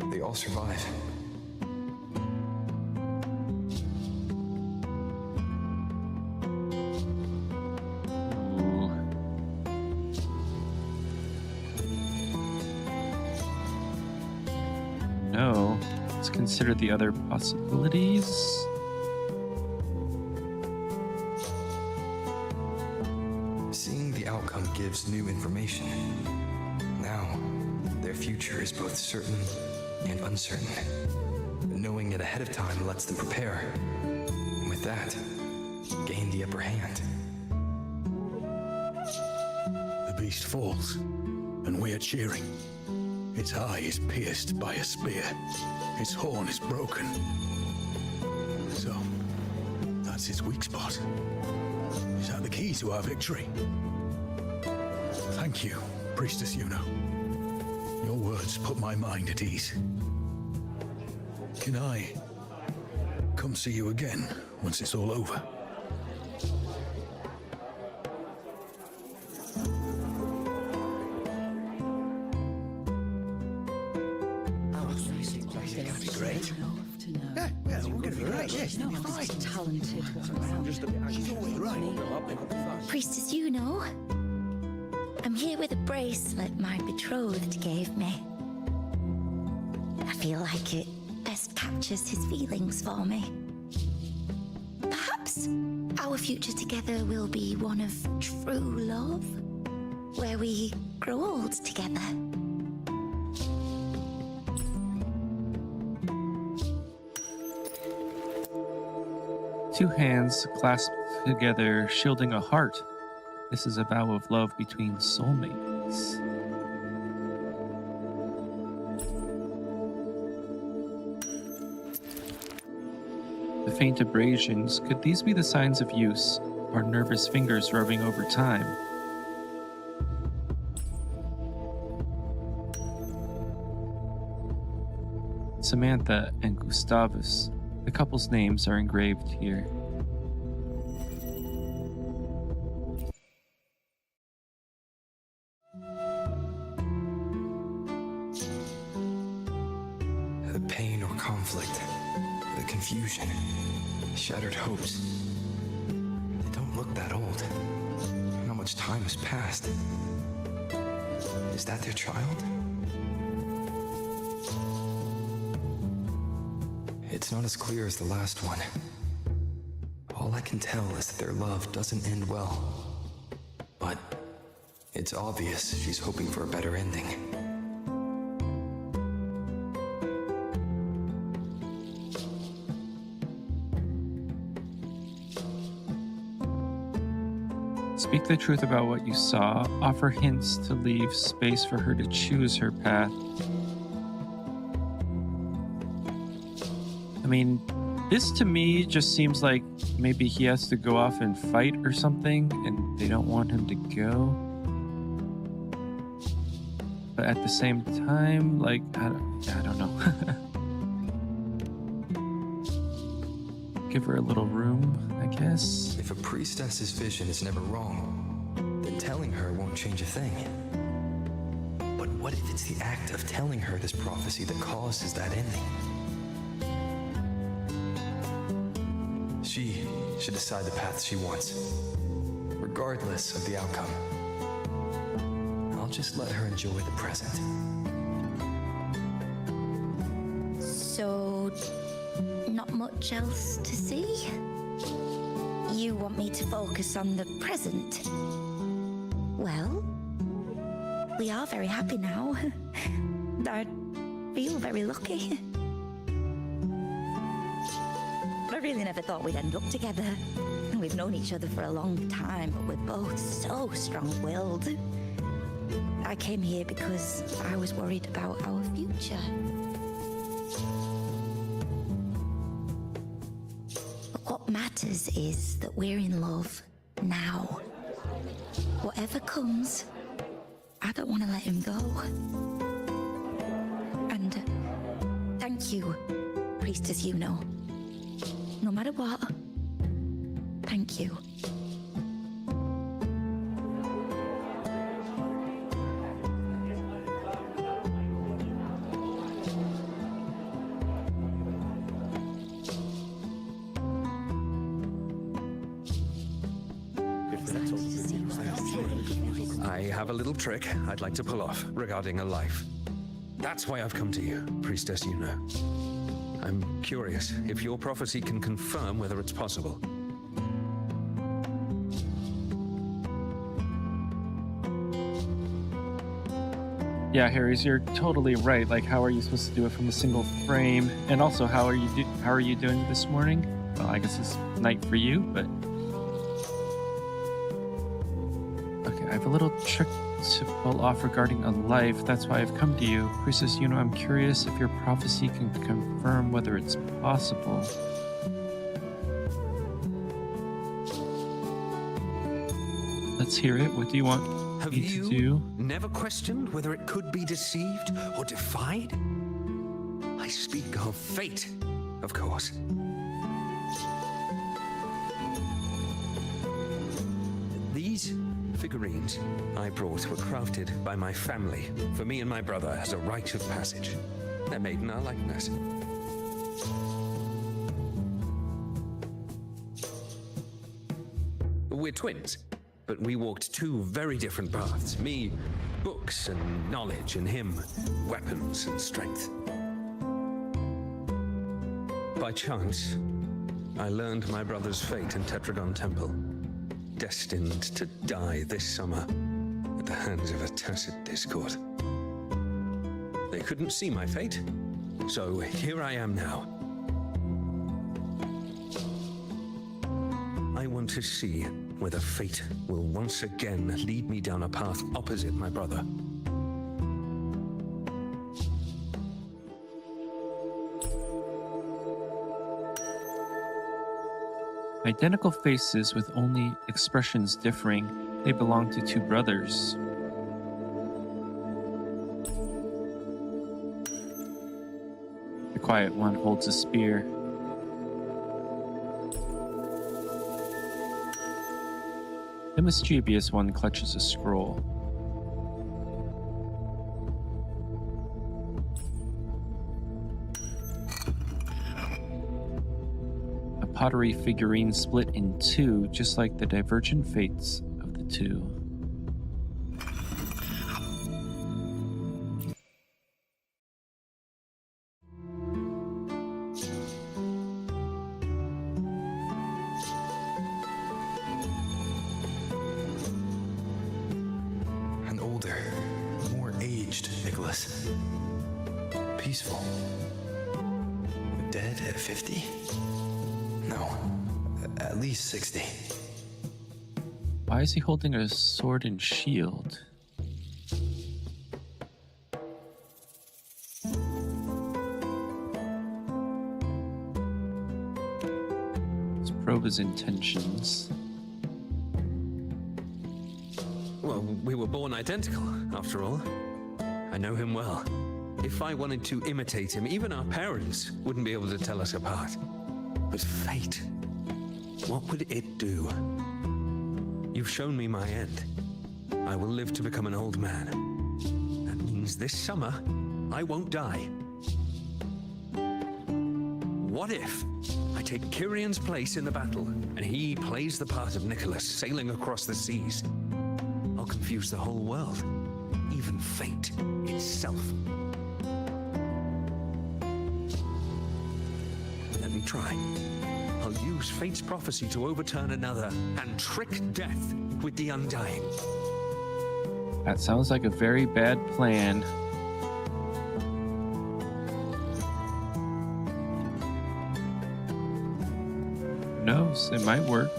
S1: they all survive.
S2: No. Let's consider the other possibilities.
S1: Seeing the outcome gives new information. Now, their future is both certain and uncertain. Knowing it ahead of time lets them prepare. And with that, gain the upper hand.
S12: The beast falls, and we are cheering. Its eye is pierced by a spear. Its horn is broken. So, that's its weak spot. Is that the key to our victory? Thank you, Priestess Yuno. Your words put my mind at ease. Can I come see you again once it's all over?
S15: Priestess Yuno, I'm here with a bracelet my betrothed gave me. I feel like it best captures his feelings for me. Perhaps our future together will be one of true love, where we grow old together.
S2: Two hands clasped together, shielding a heart. This is a vow of love between soulmates. The faint abrasions, could these be the signs of use, or nervous fingers rubbing over time? Samantha and Gustavus. The couple's names are engraved here.
S1: The pain or conflict, the confusion, shattered hopes. They don't look that old. Not much time has passed. Is that their child? It's not as clear as the last one. All I can tell is that their love doesn't end well. But it's obvious she's hoping for a better ending.
S2: Speak the truth about what you saw. Offer hints to leave space for her to choose her path. I mean, This to me just seems like maybe he has to go off and fight or something, and they don't want him to go. But at the same time, like, I don't know. Give her a little room, I guess.
S1: If a priestess's vision is never wrong, then telling her won't change a thing. But what if it's the act of telling her this prophecy that causes that ending? She should decide the path she wants, regardless of the outcome. I'll just let her enjoy the present.
S15: So, not much else to see? You want me to focus on the present? Well, we are very happy now. I feel very lucky. I really never thought we'd end up together. We've known each other for a long time, but we're both so strong-willed. I came here because I was worried about our future. But what matters is that we're in love now. Whatever comes, I don't want to let him go. And thank you, Priestess Yuno. No matter what, thank you.
S16: I have a little trick I'd like to pull off regarding a life. That's why I've come to you, Priestess Yuno. I'm curious if your prophecy can confirm whether it's possible.
S2: Yeah, Harris, you're totally right. Like, how are you supposed to do it from a single frame? And also, how are you doing this morning? Well, I guess it's night for you, but okay. I have a little trick to pull off regarding a life. That's why I've come to you, Priestess Yuno. I'm curious if your prophecy can confirm whether it's possible. Let's hear it. What do you want
S16: Have
S2: me to
S16: you
S2: do?
S16: never questioned whether it could be deceived or defied? I speak of fate, of course. These figurines I brought were crafted by my family for me and my brother as a rite of passage. They're made in our likeness. We're twins, but we walked two very different paths. Me, books and knowledge, and him, weapons and strength. By chance, I learned my brother's fate in Tetragon Temple, destined to die this summer at the hands of a tacit discord. They couldn't see my fate, so here I am now. I want to see whether fate will once again lead me down a path opposite my brother.
S2: Identical faces with only expressions differing. They belong to two brothers. The quiet one holds a spear. The mischievous one clutches a scroll. A pottery figurine split in two, just like the divergent fates of the two.
S1: An older, more aged Nicholas. Peaceful. Dead at 50? No, at least 60.
S2: Why is he holding a sword and shield? Rover's intentions.
S16: Well, we were born identical, after all. I know him well. If I wanted to imitate him, even our parents wouldn't be able to tell us apart. But fate, what would it do? You've shown me my end. I will live to become an old man. That means this summer, I won't die. What if I take Kyrion's place in the battle, and he plays the part of Nicholas, sailing across the seas? I'll confuse the whole world, even fate itself. Let me try. I'll use fate's prophecy to overturn another and trick death with the undying.
S2: That sounds like a very bad plan. Who knows? It might work.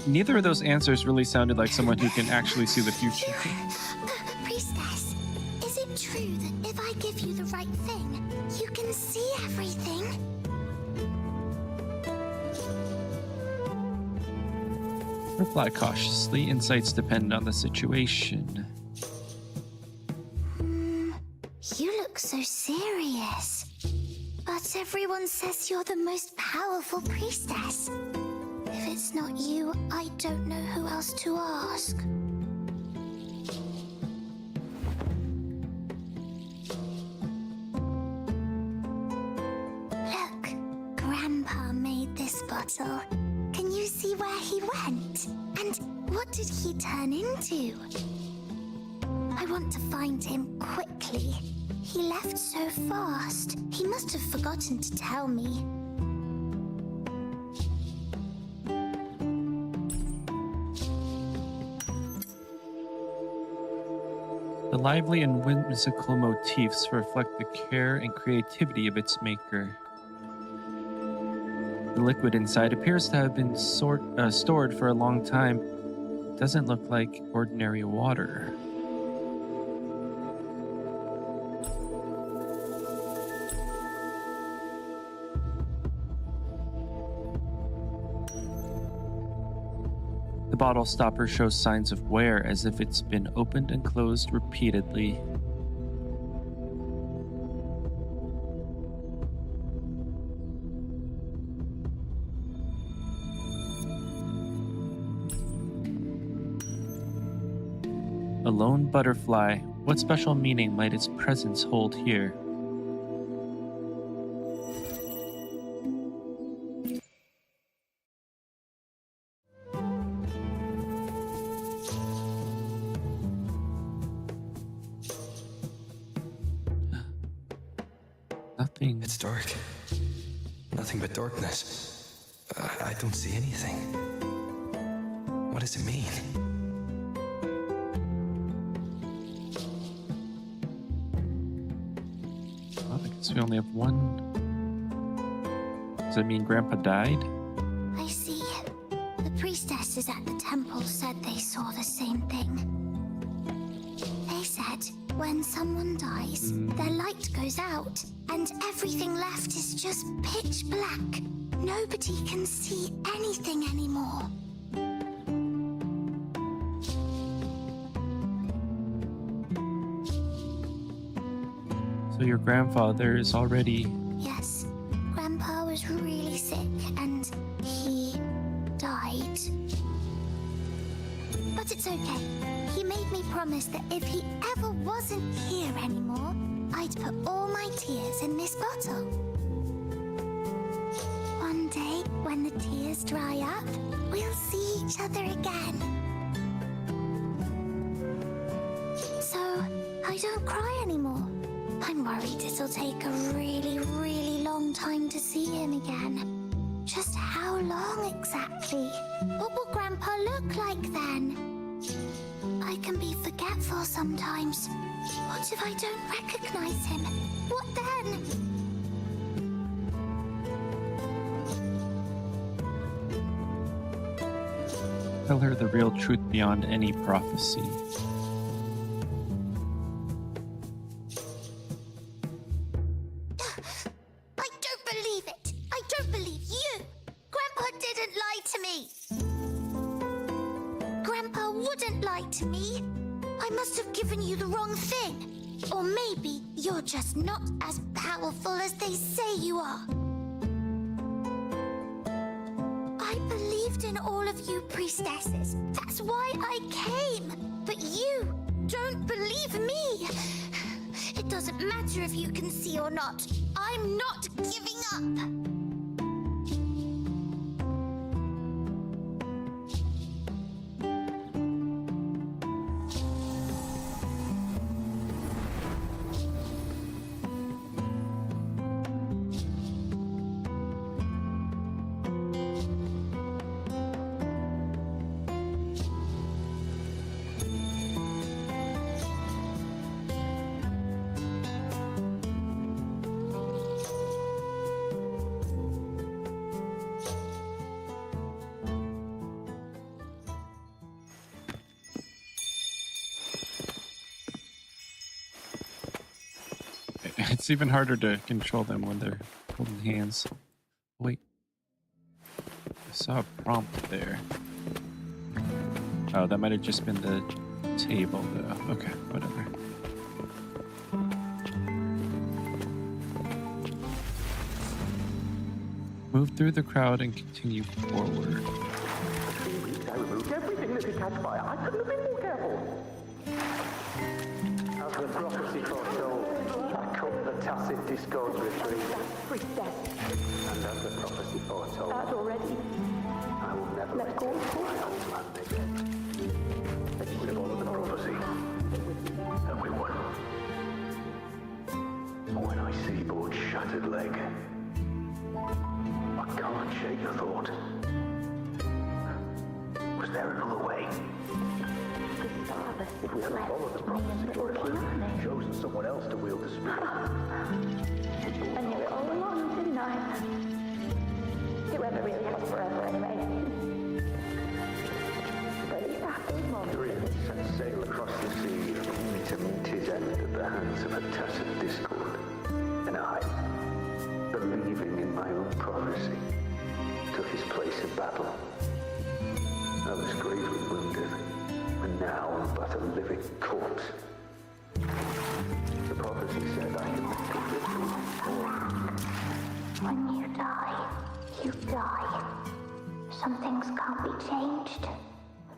S2: Neither of those answers really sounded like someone who can actually see the future.
S15: Priestess, is it true that if I give you the right thing, you can see everything?
S2: Reply cautiously. Insights depend on the situation.
S15: You look so serious. But everyone says you're the most powerful priestess. If it's not you, I don't know who else to ask. Look, Grandpa made this bottle. Can you see where he went? And what did he turn into? I want to find him quickly. He left so fast. He must have forgotten to tell me.
S2: The lively and whimsical motifs reflect the care and creativity of its maker. The liquid inside appears to have been stored for a long time. It doesn't look like ordinary water. The bottle stopper shows signs of wear, as if it's been opened and closed repeatedly. A lone butterfly. What special meaning might its presence hold here? Nothing.
S1: It's dark. Nothing but darkness. I don't see anything. What does it mean?
S2: Well, I guess we only have one. Does that mean Grandpa died?
S15: I see. The priestesses at the temple said they saw the same thing. They said when someone dies, their light goes out, and everything left is just pitch black. Nobody can see anything anymore.
S2: So your grandfather is already...
S15: Yes, Grandpa was really sick, and he died. But it's okay. He made me promise that if he ever wasn't here anymore, I'd put all my tears in this bottle. One day, when the tears dry up, we'll see each other again. So, I don't cry anymore. I'm worried it'll take a really, really long time to see him again. Just how long exactly? What will Grandpa look like then? I can be forgetful sometimes. What if I don't recognize him? What then?
S2: Tell her the real truth beyond any prophecy.
S15: I don't believe it. I don't believe you. Grandpa didn't lie to me. Grandpa wouldn't lie to me. I must have given you the wrong thing. Or maybe you're just not as powerful as they say you are. I believed in all of you priestesses. That's why I came. But you don't believe me. It doesn't matter if you can see or not. I'm not giving up.
S2: It's even harder to control them when they're holding hands. Wait. I saw a prompt there. Oh, that might have just been the table, though. Okay, whatever. Move through the crowd and continue forward.
S3: I removed everything that could catch fire. I couldn't have been more careful. As the prophecy foretold, I cut the tacit discords retreat. And as the prophecy foretold, I will never let go of my own landing. We followed the prophecy, and we won. When I see Board's shattered leg, I can't shake the thought. Was there another way? If we hadn't followed the prophecy or chosen someone else to wield the spirit.
S7: I knew it all along, didn't I? Whoever really has forever anyway. But it's after
S3: Dream set sail across the sea, only to meet his end at the hands of a tacit discord. And I, believing in my own prophecy, took his place in battle. I was gravely wounded, and now I'm but a living corpse. The prophecy said I could make a victory.
S7: when you die, you die. Some things can't be changed,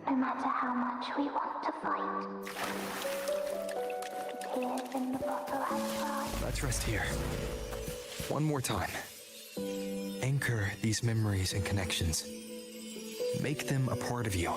S7: no matter how much we want to fight. Tears in the bottle have dried.
S1: Let's rest here. One more time. Anchor these memories and connections. Make them a part of you.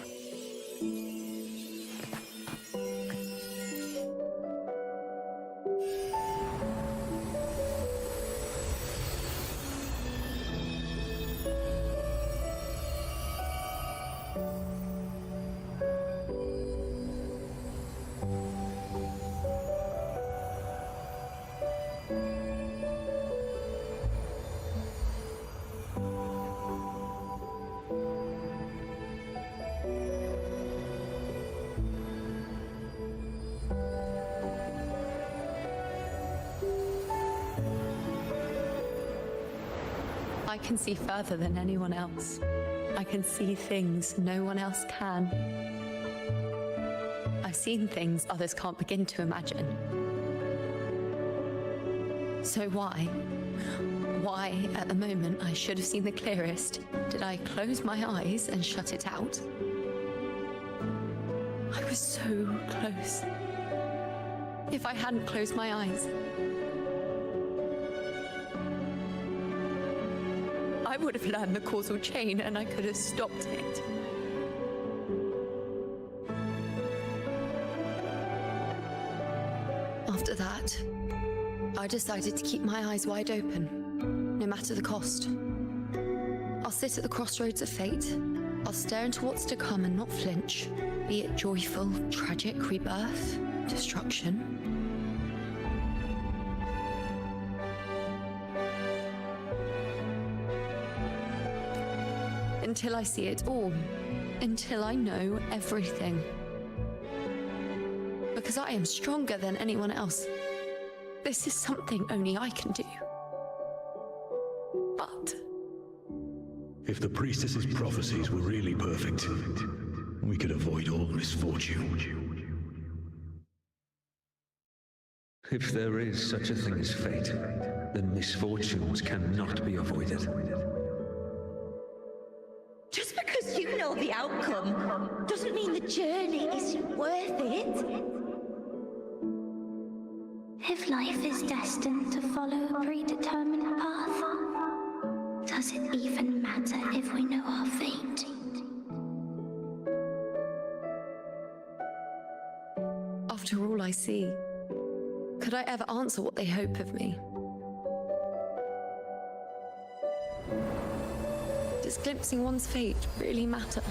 S8: I can see further than anyone else. I can see things no one else can. I've seen things others can't begin to imagine. So why, at the moment I should have seen the clearest, did I close my eyes and shut it out? I was so close. If I hadn't closed my eyes, I would have learned the causal chain and I could have stopped it. After that, I decided to keep my eyes wide open, no matter the cost. I'll sit at the crossroads of fate. I'll stare into what's to come and not flinch, be it joyful, tragic, rebirth, destruction. Until I see it all, until I know everything. Because I am stronger than anyone else. This is something only I can do. But
S12: if the priestess's prophecies were really perfect, we could avoid all misfortune.
S16: If there is such a thing as fate, then misfortunes cannot be avoided.
S15: Just because you know the outcome doesn't mean the journey isn't worth it.
S7: If life is destined to follow a predetermined path, does it even matter if we know our fate?
S8: after all I see, could I ever answer what they hope of me? Does glimpsing one's fate really matter?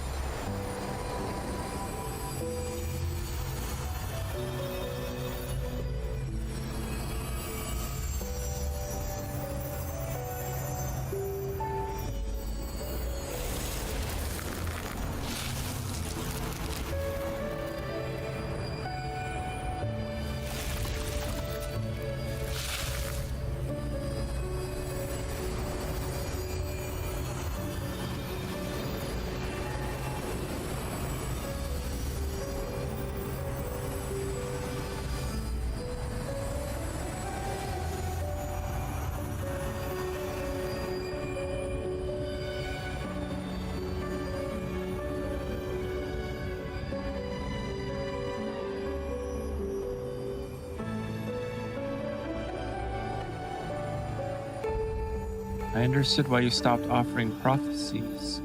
S2: I understood why you stopped offering prophecies.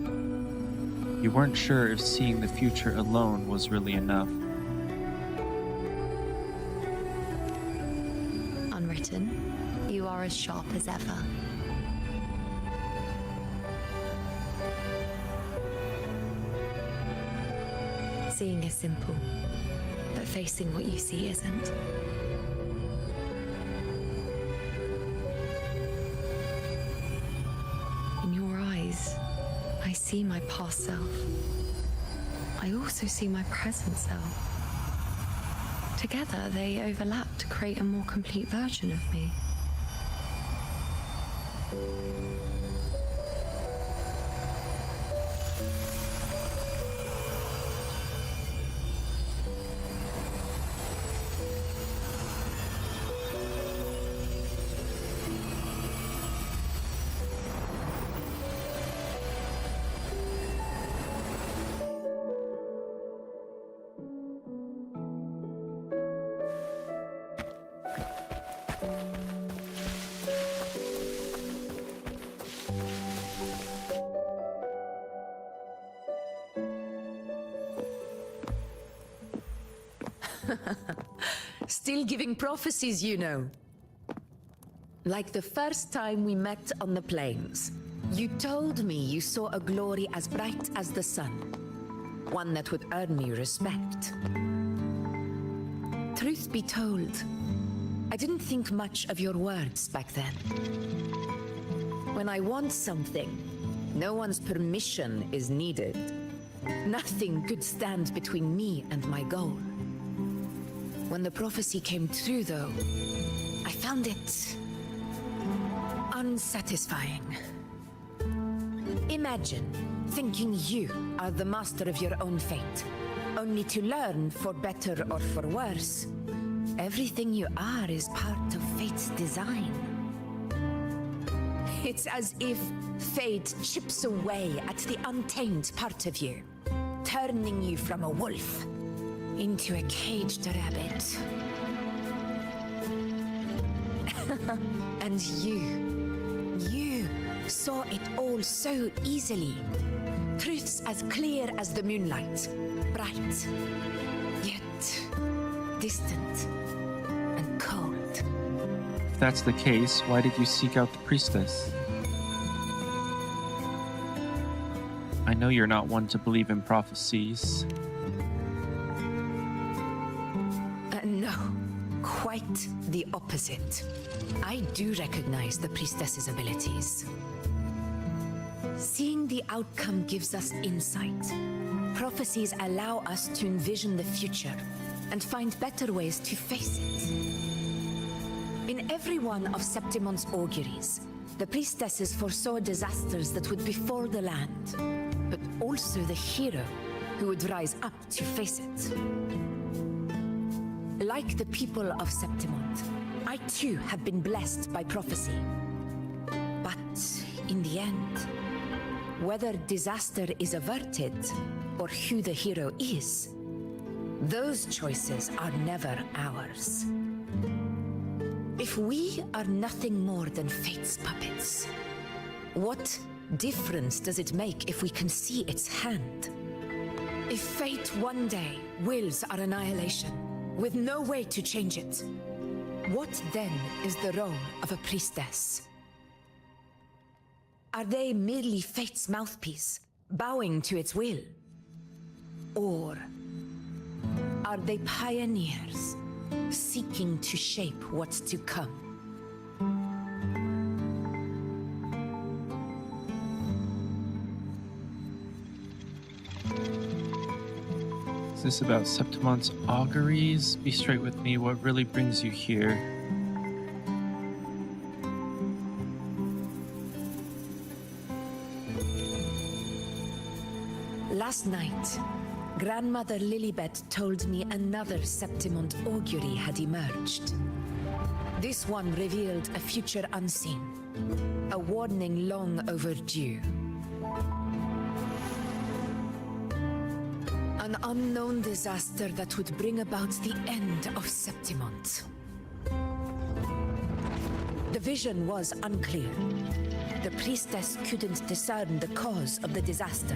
S2: You weren't sure if seeing the future alone was really enough.
S8: Unwritten, you are as sharp as ever. Seeing is simple, but facing what you see isn't. I see my past self. I also see my present self. Together, they overlap to create a more complete version of me.
S5: Still giving prophecies, you know. Like the first time we met on the plains. You told me you saw a glory as bright as the sun. One that would earn me respect. Truth be told, I didn't think much of your words back then. When I want something, no one's permission is needed. Nothing could stand between me and my goal. When the prophecy came true, though, I found it unsatisfying. Imagine thinking you are the master of your own fate, only to learn, for better or for worse, everything you are is part of fate's design. It's as if fate chips away at the untamed part of you, turning you from a wolf into a caged rabbit. And you saw it all so easily. Truths as clear as the moonlight, bright, yet distant and cold.
S2: If that's the case, why did you seek out the priestess? I know you're not one to believe in prophecies.
S5: No, quite the opposite. I do recognize the priestess's abilities. Seeing the outcome gives us insight,
S17: Prophecies allow us to envision the future and find better ways to face it. In every one of Septimon's auguries, the priestesses foresaw disasters that would befall the land, but also the hero who would rise up to face it. Like the people of Septimont, I too have been blessed by prophecy. But in the end, whether disaster is averted or who the hero is, those choices are never ours. If we are nothing more than fate's puppets, what difference does it make if we can see its hand? If fate one day wills our annihilation, with no way to change it, what then is the role of a priestess? Are they merely fate's mouthpiece, bowing to its will? Or are they pioneers, seeking to shape what's to come?
S2: Is this about Septimon's auguries? Be straight with me, what really brings you here?
S17: Last night, Grandmother Lilibet told me another Septimont augury had emerged. This one revealed a future unseen, a warning long overdue. An unknown disaster that would bring about the end of Septimont. The vision was unclear. The priestess couldn't discern the cause of the disaster,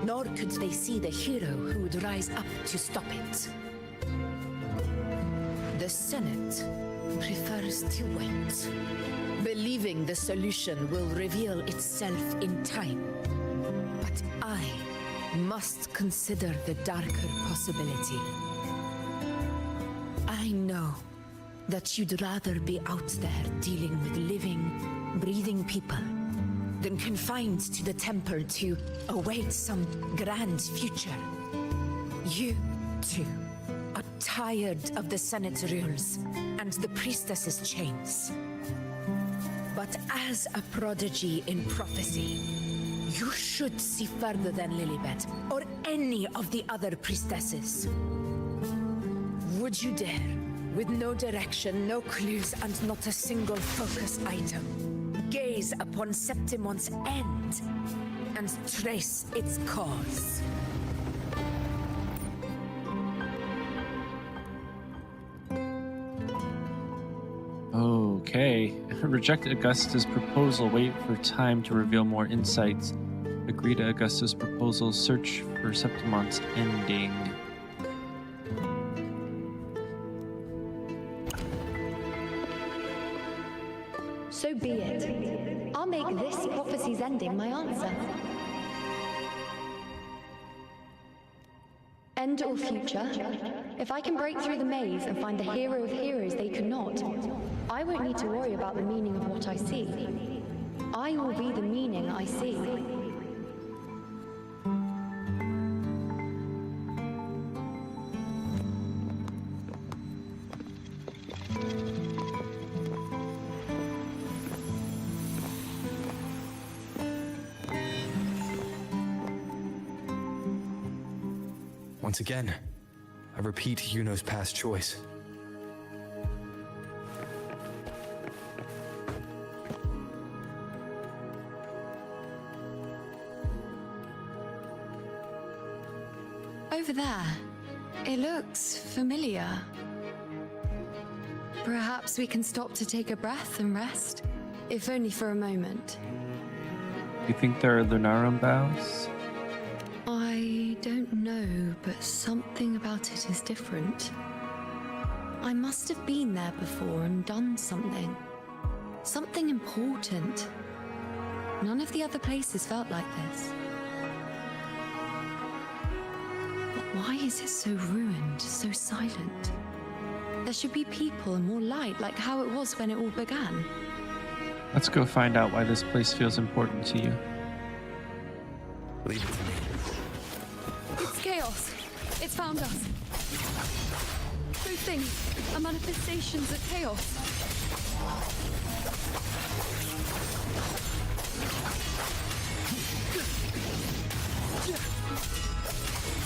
S17: nor could they see the hero who would rise up to stop it. The Senate prefers to wait, believing the solution will reveal itself in time. But I must consider the darker possibility. I know that you'd rather be out there dealing with living, breathing people than confined to the temple to await some grand future. You, too, are tired of the Senate's rules and the priestess's chains. But as a prodigy in prophecy, you should see further than Lilibet or any of the other priestesses. Would you dare, with no direction, no clues, and not a single focus item, gaze upon Septimont's end and trace its cause?
S2: Okay. Reject Augusta's proposal. Wait for time to reveal more insights. Agree to Augusta's proposal. Search for Septimont's ending.
S6: So be it. I'll make this prophecy's ending my answer. End or future, if I can break through the maze and find the hero of heroes they could not, I won't need to worry about the meaning of what I see. I will be the meaning I see.
S1: Once again, I repeat Yuno's past choice.
S8: Over there. It looks familiar. Perhaps we can stop to take a breath and rest, if only for a moment.
S2: You think there are Lunarum boughs?
S8: I don't know, but something about it is different. I must have been there before and done something. Something important. None of the other places felt like this. But why is it so ruined, so silent? There should be people and more light, like how it was when it all began.
S2: Let's go find out why this place feels important to you.
S1: Leave it to me.
S11: It's chaos. It's found us. Those things are manifestations of chaos.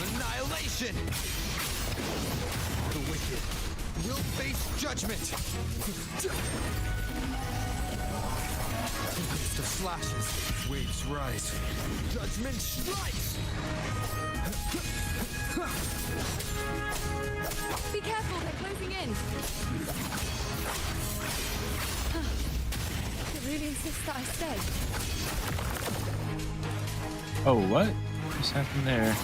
S1: Annihilation! The wicked will face judgment! Tempest of slashes, waves rise. Judgment strikes!
S11: Be careful, they're closing in. It really insists that I stay.
S2: Oh, what? What's happened there?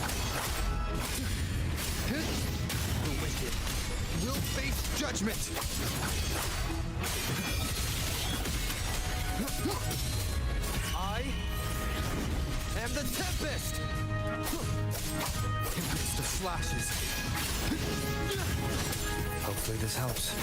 S1: The wicked will face judgment! I am the Tempest! Tempest of slashes. Hopefully this helps.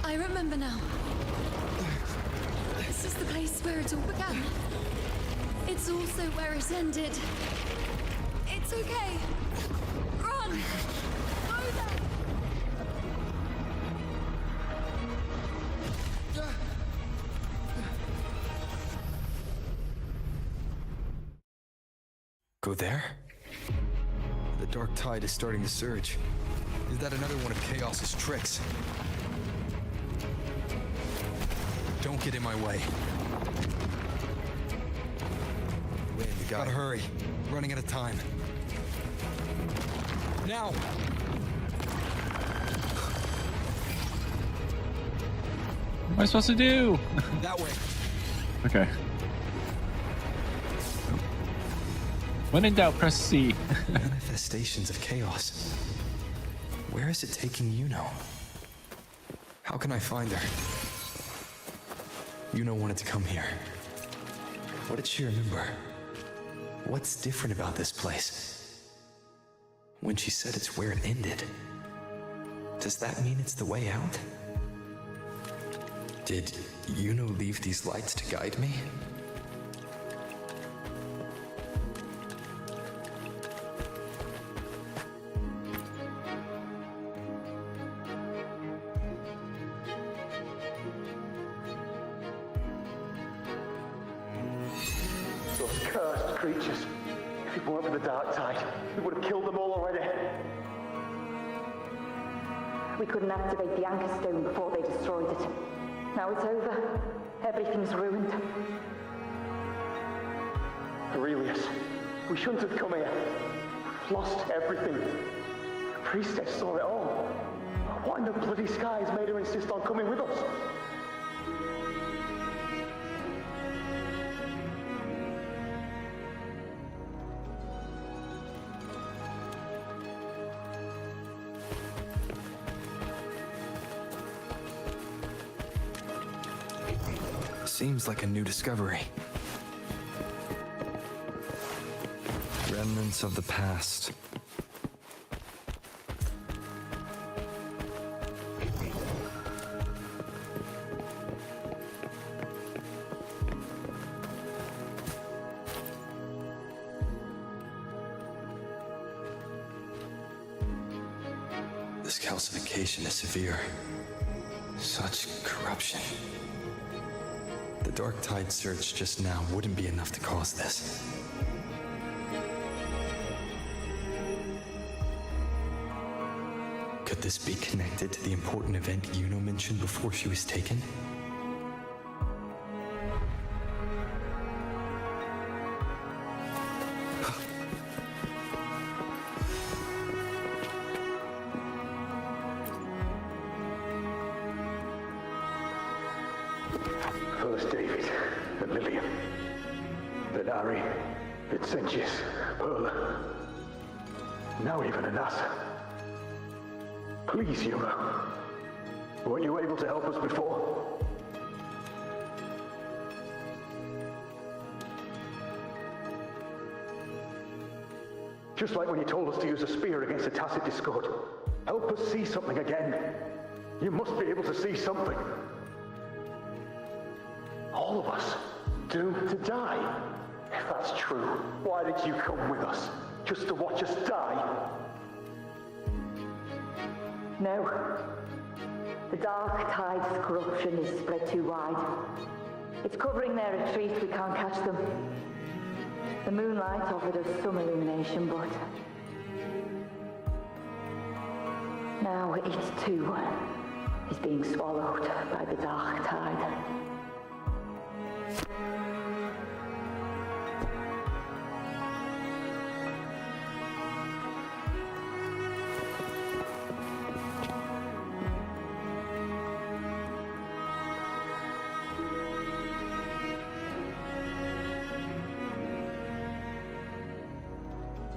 S11: I remember now. This is the place where it all began. It's also where it ended. It's okay. Run! Go there!
S1: Go there? The dark tide is starting to surge. Is that another one of Chaos's tricks? Don't get in my way. Win, you gotta hurry. Running out of time. Now!
S2: What am I supposed to do?
S1: That way.
S2: Okay. When in doubt, press C.
S1: Manifestations of chaos. Where is it taking Yuno? How can I find her? Yuno wanted to come here. What did she remember? What's different about this place? When she said it's where it ended, does that mean it's the way out? Did Yuno leave these lights to guide me?
S3: Creatures. If it weren't for the dark tide, we would have killed them all already.
S9: We couldn't activate the anchor stone before they destroyed it. Now it's over. Everything's ruined.
S3: Aurelius, we shouldn't have come here. We've lost everything. The priestess saw it all. What in the bloody skies made her insist on coming with us?
S1: Seems like a new discovery. Remnants of the past. This calcification is severe. Such corruption. The dark tide surge just now wouldn't be enough to cause this. Could this be connected to the important event Yuno mentioned before she was taken?
S3: First David, then Lillian, then Ari, then Senchis, Perla. Now even Anasa. Please, Yuno. Weren't you able to help us before? Just like when you told us to use a spear against a tacit discord. Help us see something again. You must be able to see something. All of us doomed to die. If that's true, why did you come with us? Just to watch us die?
S9: No. The dark tide's corruption is spread too wide. It's covering their retreat, we can't catch them. The moonlight offered us some illumination, but now it too is being swallowed by the dark tide.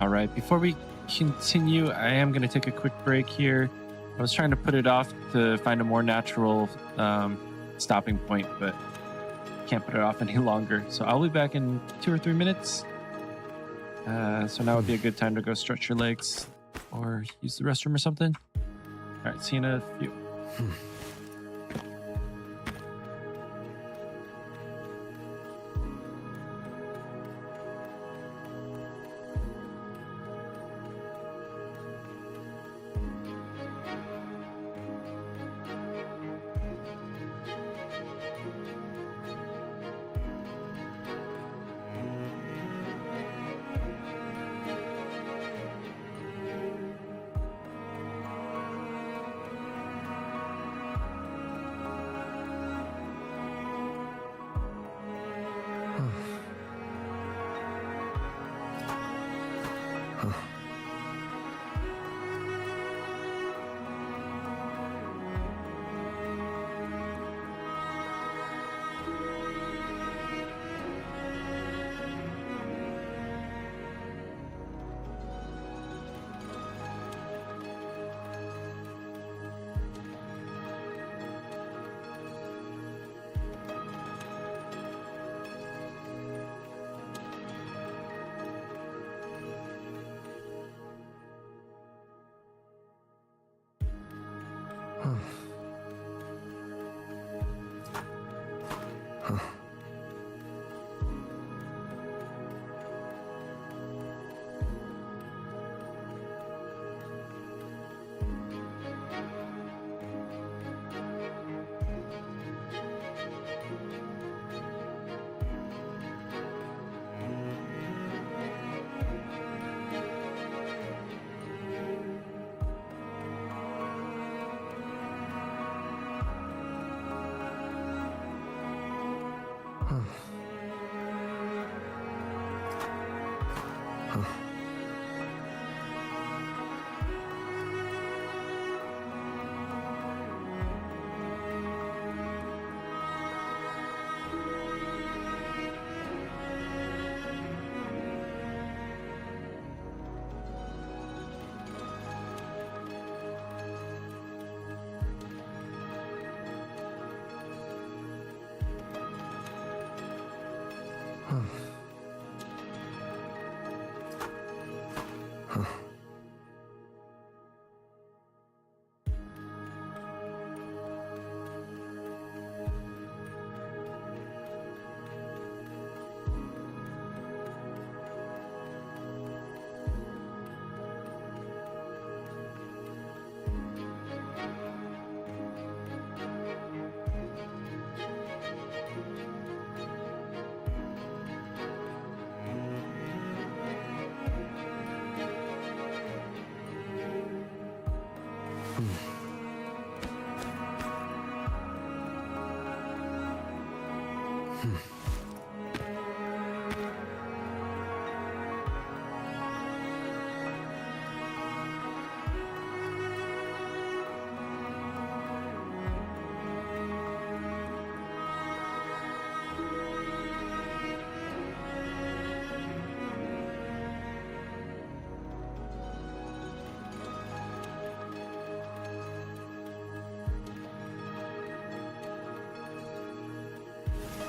S2: All right, before we continue, I am going to take a quick break here. I was trying to put it off to find a more natural stopping point, but can't put it off any longer. So I'll be back in 2 or 3 minutes. So now would be a good time to go stretch your legs or use the restroom or something. All right, see you in a few.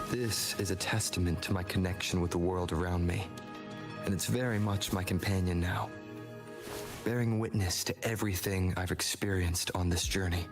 S1: This is a testament to my connection with the world around me, and it's very much my companion now. bearing witness to everything I've experienced on this journey.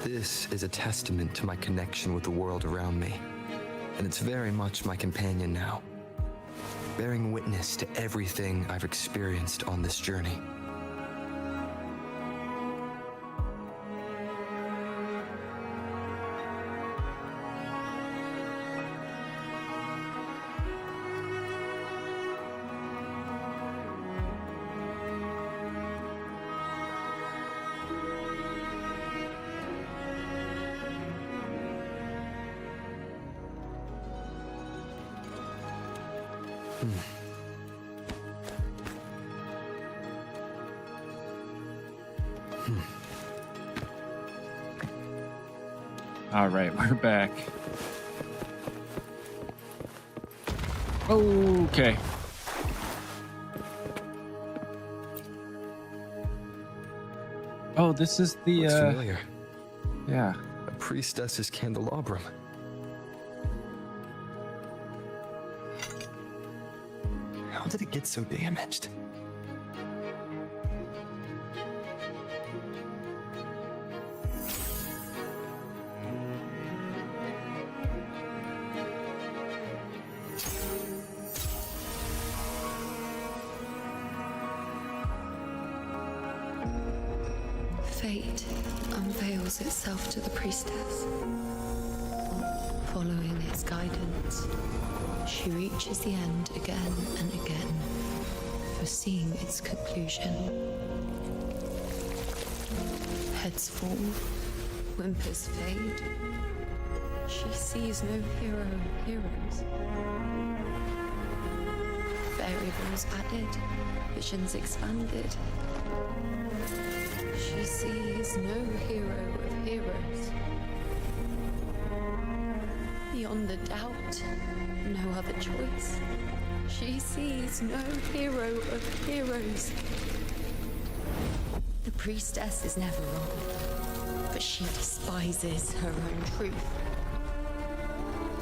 S1: This is a testament to my connection with the world around me, and it's very much my companion now, bearing witness to everything I've experienced on this journey.
S2: All right, we're back. Okay. Oh, this is the
S1: Looks familiar.
S2: Yeah.
S1: A priestess's candelabrum. How did it get so damaged?
S8: Fate unveils itself to the priestess. Following its guidance, she reaches the end again and again, foreseeing its conclusion. Heads fall, whimpers fade. She sees no heroes. Variables added, visions expanded. She sees no hero of heroes. Beyond the doubt, no other choice. She sees no hero of heroes. The priestess is never wrong, but she despises her own truth.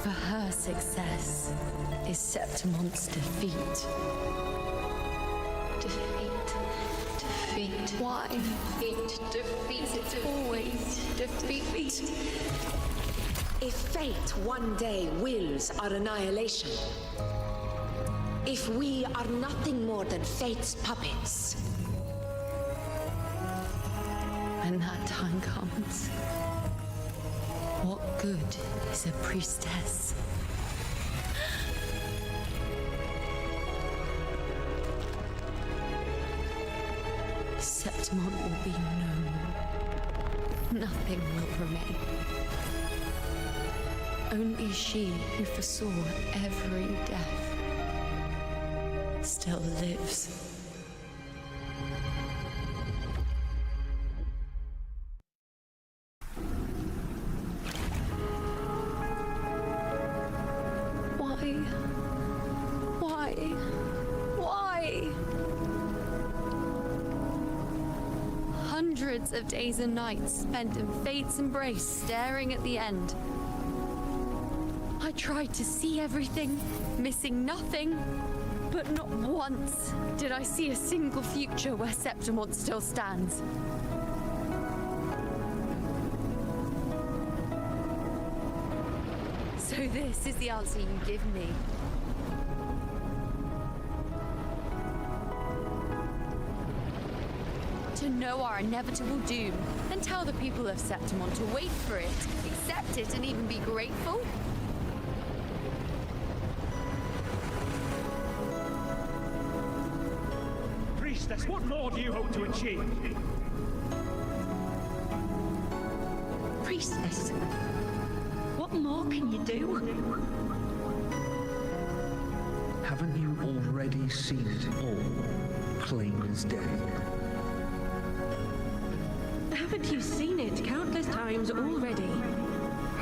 S8: For her success is Septimon's defeat. Defeat. Why? Defeat. It's always defeat.
S17: If fate one day wills our annihilation, if we are nothing more than fate's puppets,
S8: when that time comes, what good is a priestess? Septimon will be known. Nothing will remain. Only she who foresaw every death still lives. Why? Hundreds of days and nights spent in fate's embrace, staring at the end. I tried to see everything, missing nothing, but not once did I see a single future where Septimon still stands. So this is the answer you give me. To know our inevitable doom, and tell the people of Septimon to wait for it, accept it, and even be grateful?
S18: Priestess, what more do you hope to achieve?
S14: Priestess, what more can you do?
S19: Haven't you already seen it all, plain as day?
S14: Haven't you seen it countless times already?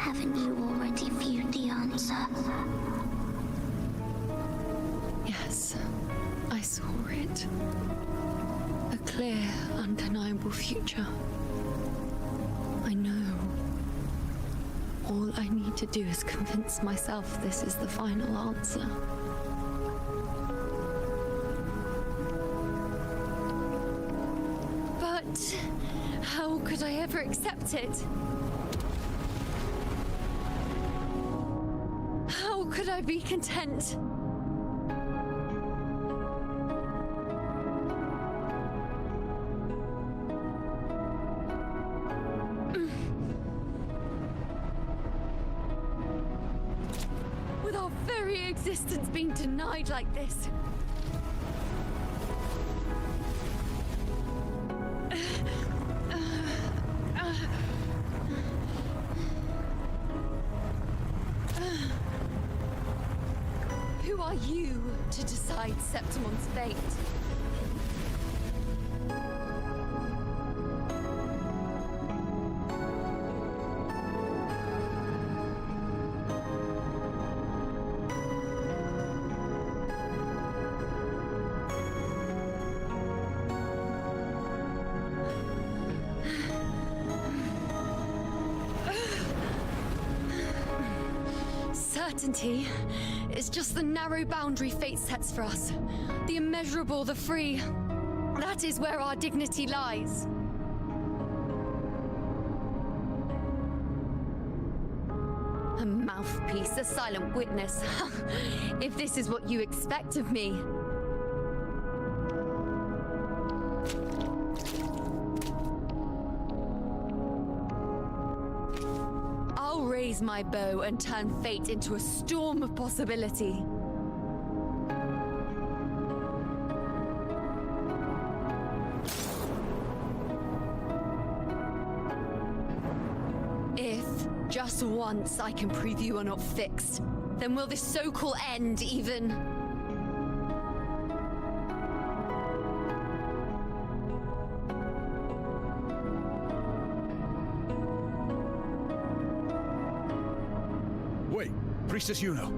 S15: Haven't you already viewed the answer?
S8: Yes, I saw it. A clear, undeniable future. I know. All I need to do is convince myself this is the final answer.
S11: But how could I ever accept it? How could I be content? With our very existence being denied like this. Who are you to decide Septimon's fate? Certainty is just the narrow boundary fate sets for us. The immeasurable, the free. That is where our dignity lies. A mouthpiece, a silent witness. If this is what you expect of me. I'll raise my bow and turn fate into a storm of possibility. If, just once, I can prove you are not fixed, then will this so-called end even...
S12: Wait, Priestess Yuno.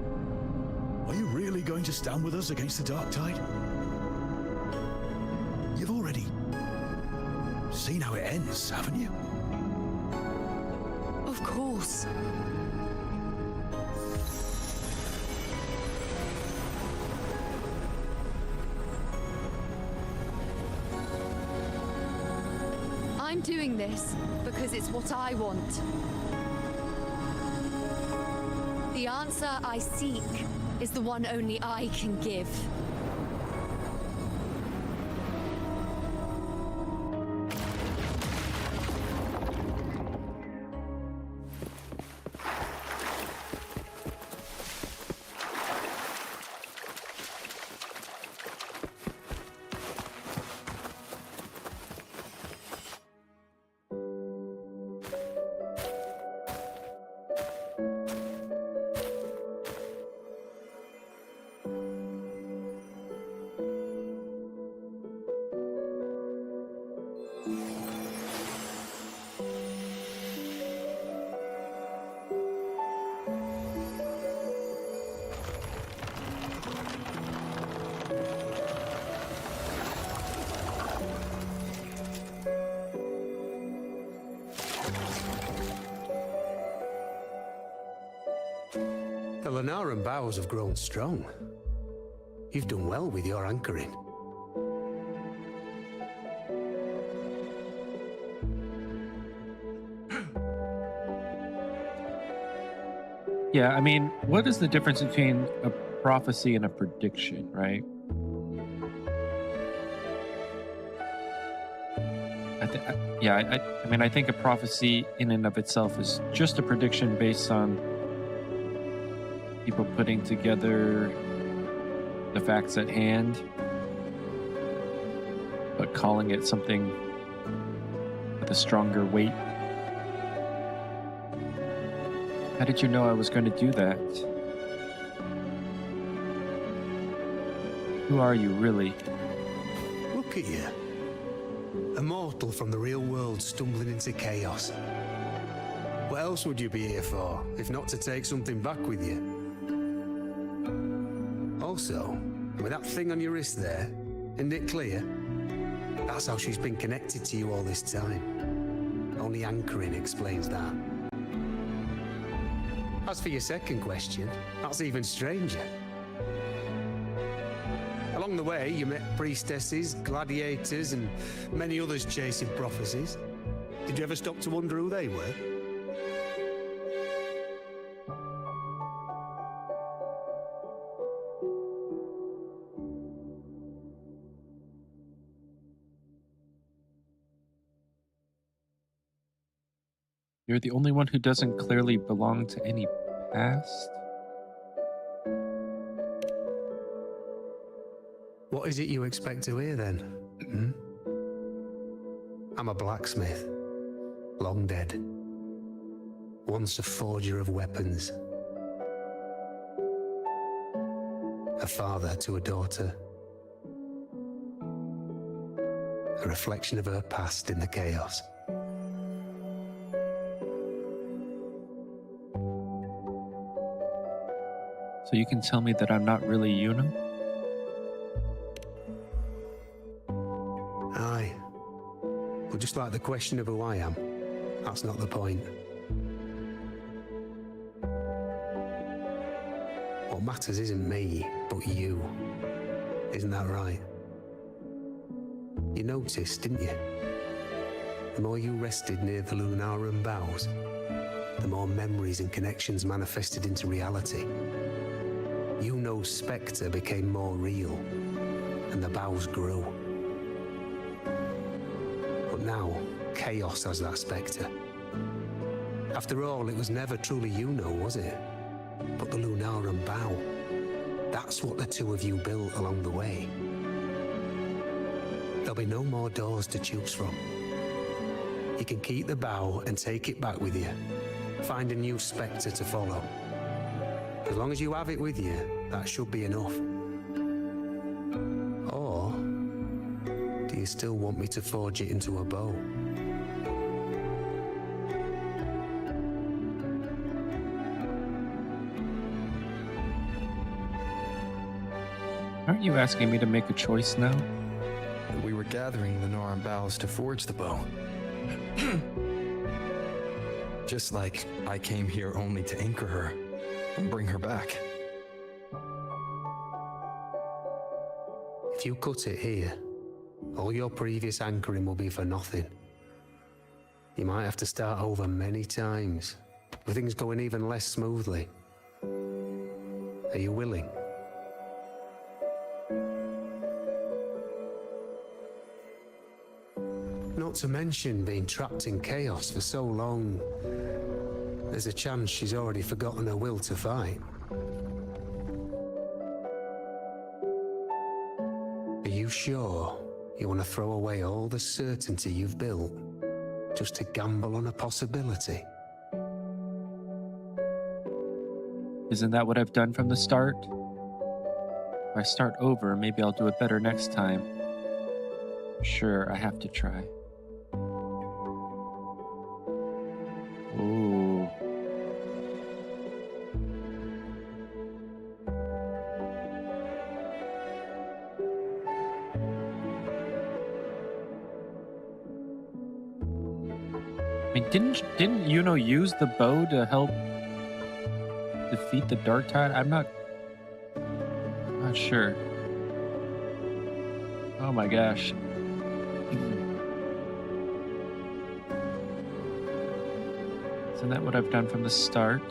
S12: Are you really going to stand with us against the Dark Tide? You've already seen how it ends, haven't you?
S8: Of course.
S11: I'm doing this because it's what I want. The answer I seek is the one only I can give.
S10: The Lenaran bows have grown strong. You've done well with your anchoring.
S2: Yeah, I mean, what is the difference between a prophecy and a prediction, right? I mean, I think a prophecy in and of itself is just a prediction based on people putting together the facts at hand, but calling it something with a stronger weight. How did you know I was going to do that? Who are you, really?
S10: Look at you. A mortal from the real world stumbling into chaos. What else would you be here for, if not to take something back with you? Also, with that thing on your wrist there, isn't it clear? That's how she's been connected to you all this time. Only anchoring explains that. As for your second question, that's even stranger. Along the way, you met priestesses, gladiators, and many others chasing prophecies. Did you ever stop to wonder who they were?
S2: You're the only one who doesn't clearly belong to any past?
S10: What is it you expect to hear then? I'm a blacksmith, long dead. Once a forger of weapons. A father to a daughter. A reflection of her past in the chaos.
S2: So you can tell me that I'm not really Yuno?
S10: Aye. Well, just like the question of who I am, that's not the point. What matters isn't me, but you. Isn't that right? You noticed, didn't you? The more you rested near the Lunarum boughs, the more memories and connections manifested into reality. Yuno's spectre became more real, and the boughs grew. But now, chaos has that spectre. After all, it was never truly Yuno, was it? But the Lunarum bough. That's what the two of you built along the way. There'll be no more doors to choose from. You can keep the bough and take it back with you. Find a new spectre to follow. As long as you have it with you, that should be enough. Or do you still want me to forge it into a bow?
S2: Aren't you asking me to make a choice now?
S1: We were gathering the Noran boughs to forge the bow. Just like I came here only to anchor her and bring her back.
S10: If you cut it here, all your previous anchoring will be for nothing. You might have to start over many times, with things going even less smoothly. Are you willing? Not to mention being trapped in chaos for so long, there's a chance she's already forgotten her will to fight. Are you sure you want to throw away all the certainty you've built just to gamble on a possibility?
S2: Isn't that what I've done from the start? If I start over, maybe I'll do it better next time. Sure, I have to try. Ooh. I mean, didn't Yuno use the bow to help defeat the Dark Tide? I'm not sure. Oh my gosh. Isn't that what I've done from the start?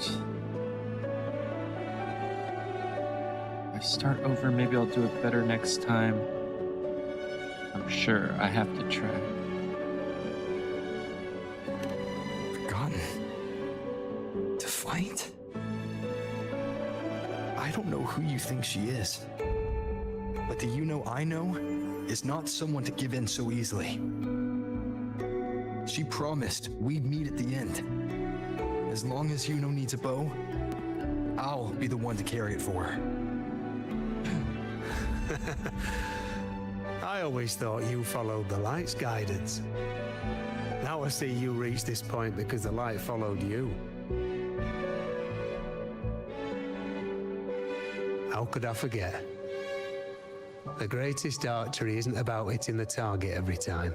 S2: If I start over, maybe I'll do it better next time. I'm sure I have to try.
S1: Forgotten? To fight? I don't know who you think she is, but the Yuno I know is not someone to give in so easily. She promised we'd meet at the end. As long as Yuno needs a bow, I'll be the one to carry it for her.
S10: I always thought you followed the light's guidance. Now I see you reach this point because the light followed you. How could I forget? The greatest archery isn't about hitting the target every time.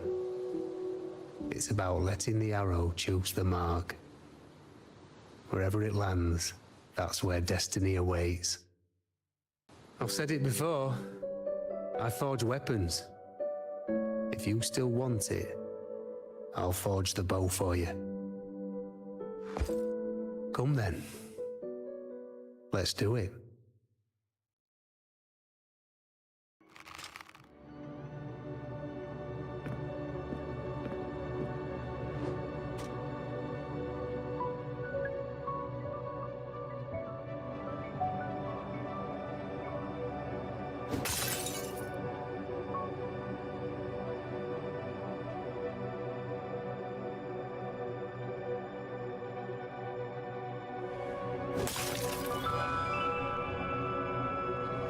S10: It's about letting the arrow choose the mark. Wherever it lands, that's where destiny awaits. I've said it before. I forge weapons. If you still want it, I'll forge the bow for you. Come then. Let's do it.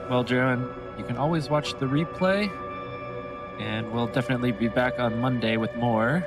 S2: Well, Jaron, you can always watch the replay, and we'll definitely be back on Monday with more.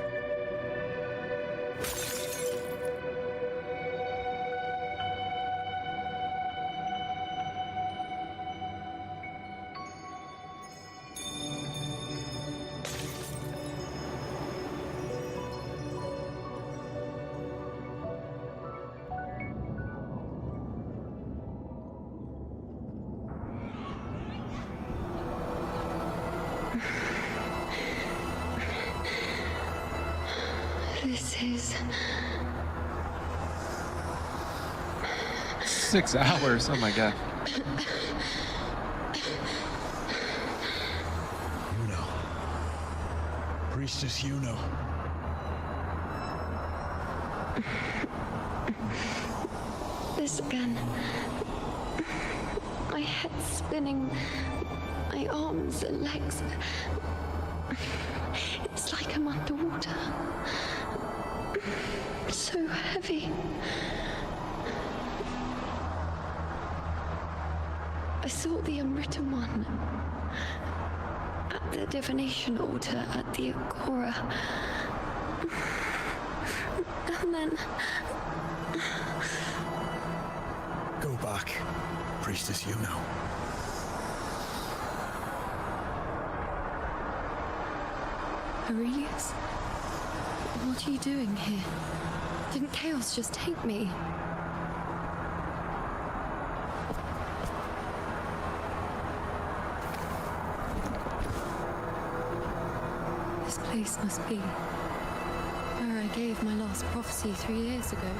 S8: This is
S2: 6 hours. Oh my god.
S12: Yuno. Priestess Yuno.
S8: this again. My head spinning, my arms and legs. It's like I'm underwater. So heavy. I saw the unwritten one at the divination altar at the Agora. And then...
S12: Go back, Priestess Yuno.
S8: Aurelius? What are you doing here? Didn't chaos just take me? This place must be where I gave my last prophecy 3 years ago.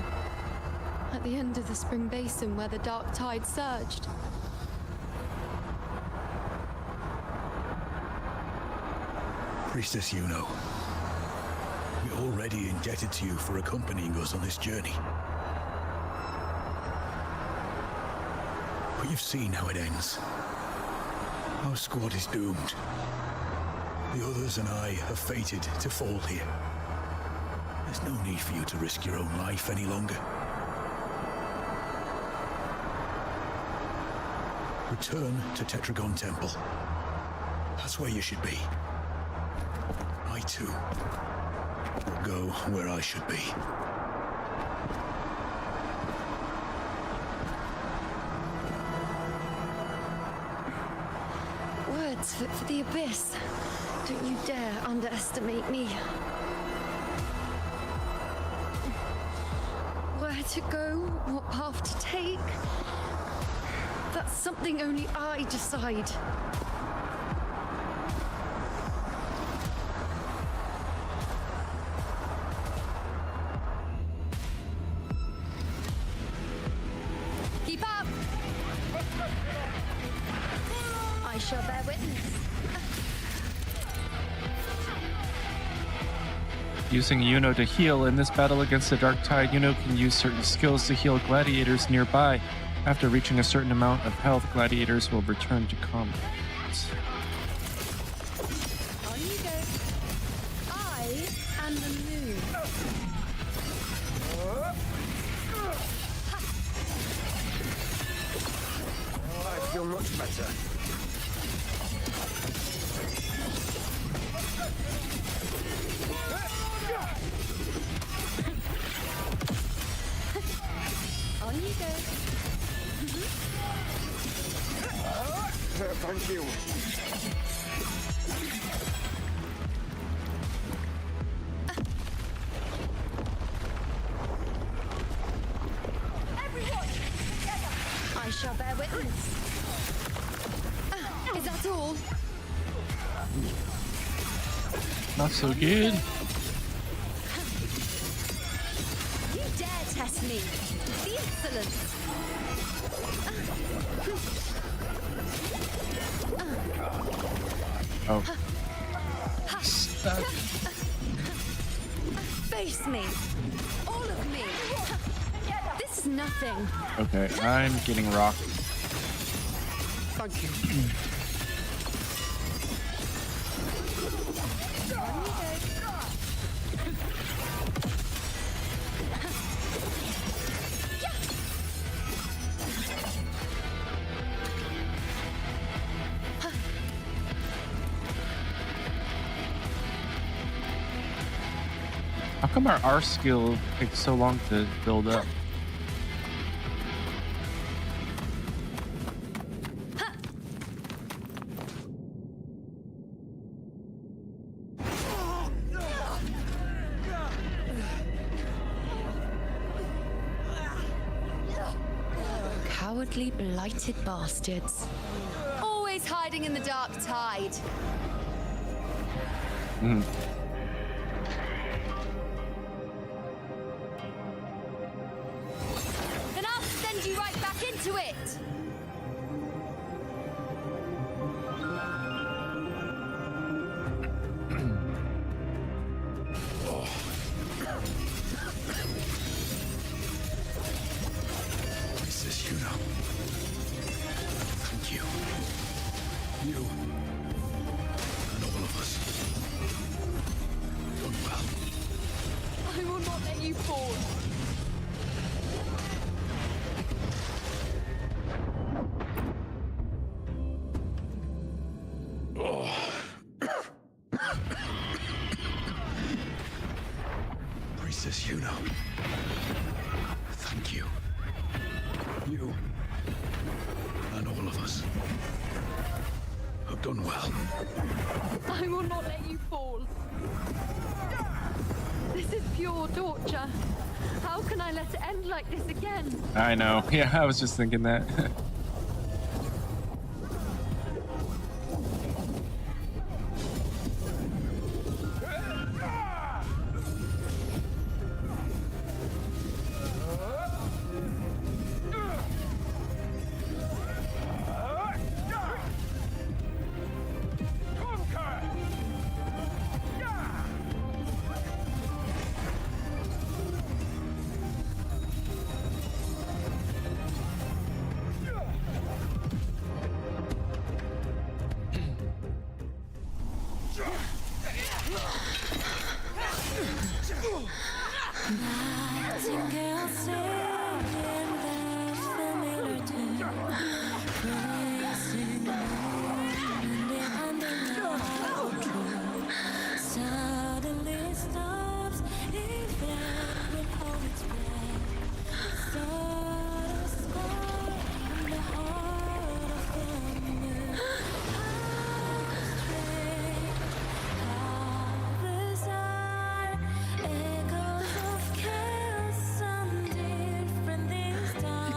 S8: At the end of the spring basin where the dark tide surged.
S12: Priestess Yuno, we're already indebted to you for accompanying us on this journey. But you've seen how it ends. Our squad is doomed. The others and I have fated to fall here. There's no need for you to risk your own life any longer. Return to Tetragon Temple. That's where you should be. I too will go where I should be.
S8: Words for the abyss. Don't you dare underestimate me. Where to go, what path to take, that's something only I decide. Keep up! I shall bear witness.
S2: Using Yuno to heal. In this battle against the Dark Tide, Yuno can use certain skills to heal gladiators nearby. After reaching a certain amount of health, gladiators will return to combat.
S8: On you go. I am the moon.
S4: I feel much better.
S18: Thank you.
S11: Everyone, together. I shall bear witness. Is that all?
S2: Not so good.
S11: You dare test me? The insolence!
S2: Oh. Stuck.
S11: Face me! All of me! This is nothing.
S2: Okay, I'm getting rocked.
S18: Thank you.
S2: How come our R skill takes so long to build up?
S11: Cowardly, blighted bastards. Always hiding in the dark tide.
S2: Mm.
S11: Then I'll send you right back into it!
S12: Princess Yuna. Thank you. You and all of us. Done well.
S11: I will not let you fall.
S12: Princess Yuna. Thank you. You and all of us have done well.
S11: I will not let you fall. This is pure torture. How can I let it end like this again?
S2: I know. Yeah, I was just thinking that.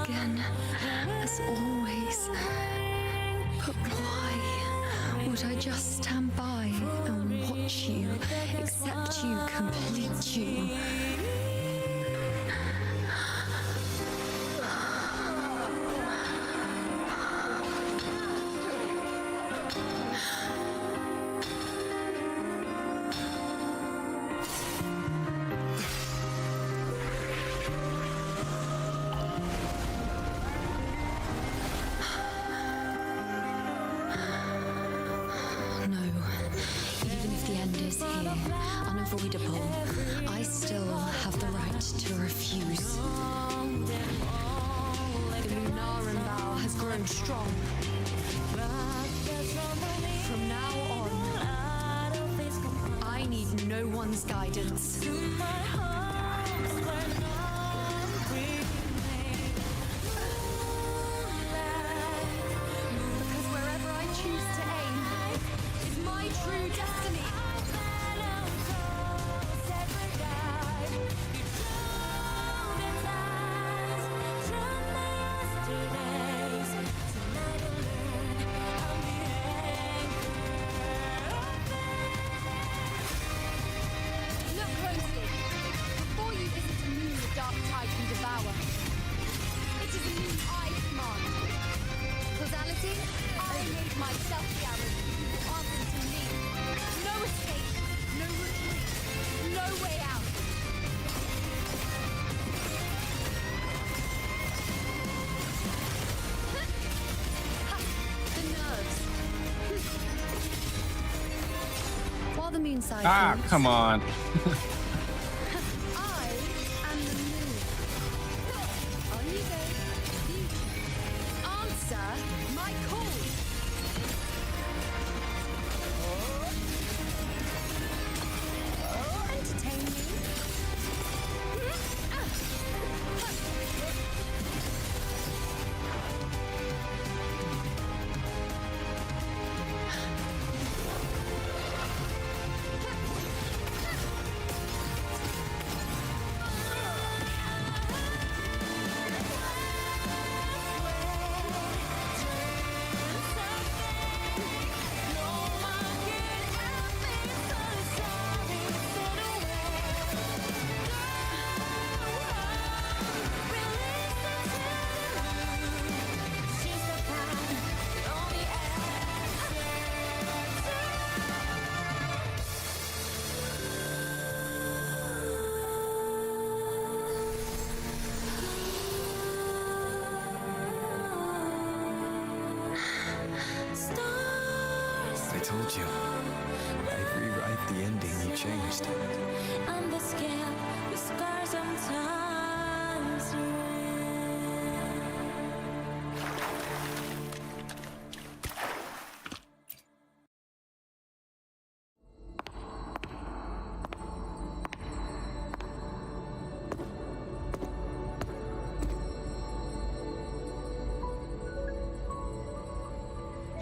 S8: Again, as always. But why would I just stand by and watch you, accept you, complete you? Unavoidable, I still have the right to refuse. The Lunaran vow has grown strong. From now on, I need no one's guidance. Because wherever I
S11: myself the arrows you will answer to me. No escape, no retreat, no way out. The nerves. While the moon side
S2: Ah,
S11: falls,
S2: come on.
S11: I am the moon. On you go. Answer my call. Entertain me.
S1: I told you. I'd rewrite the ending you changed.
S15: On the scale, the scars sometimes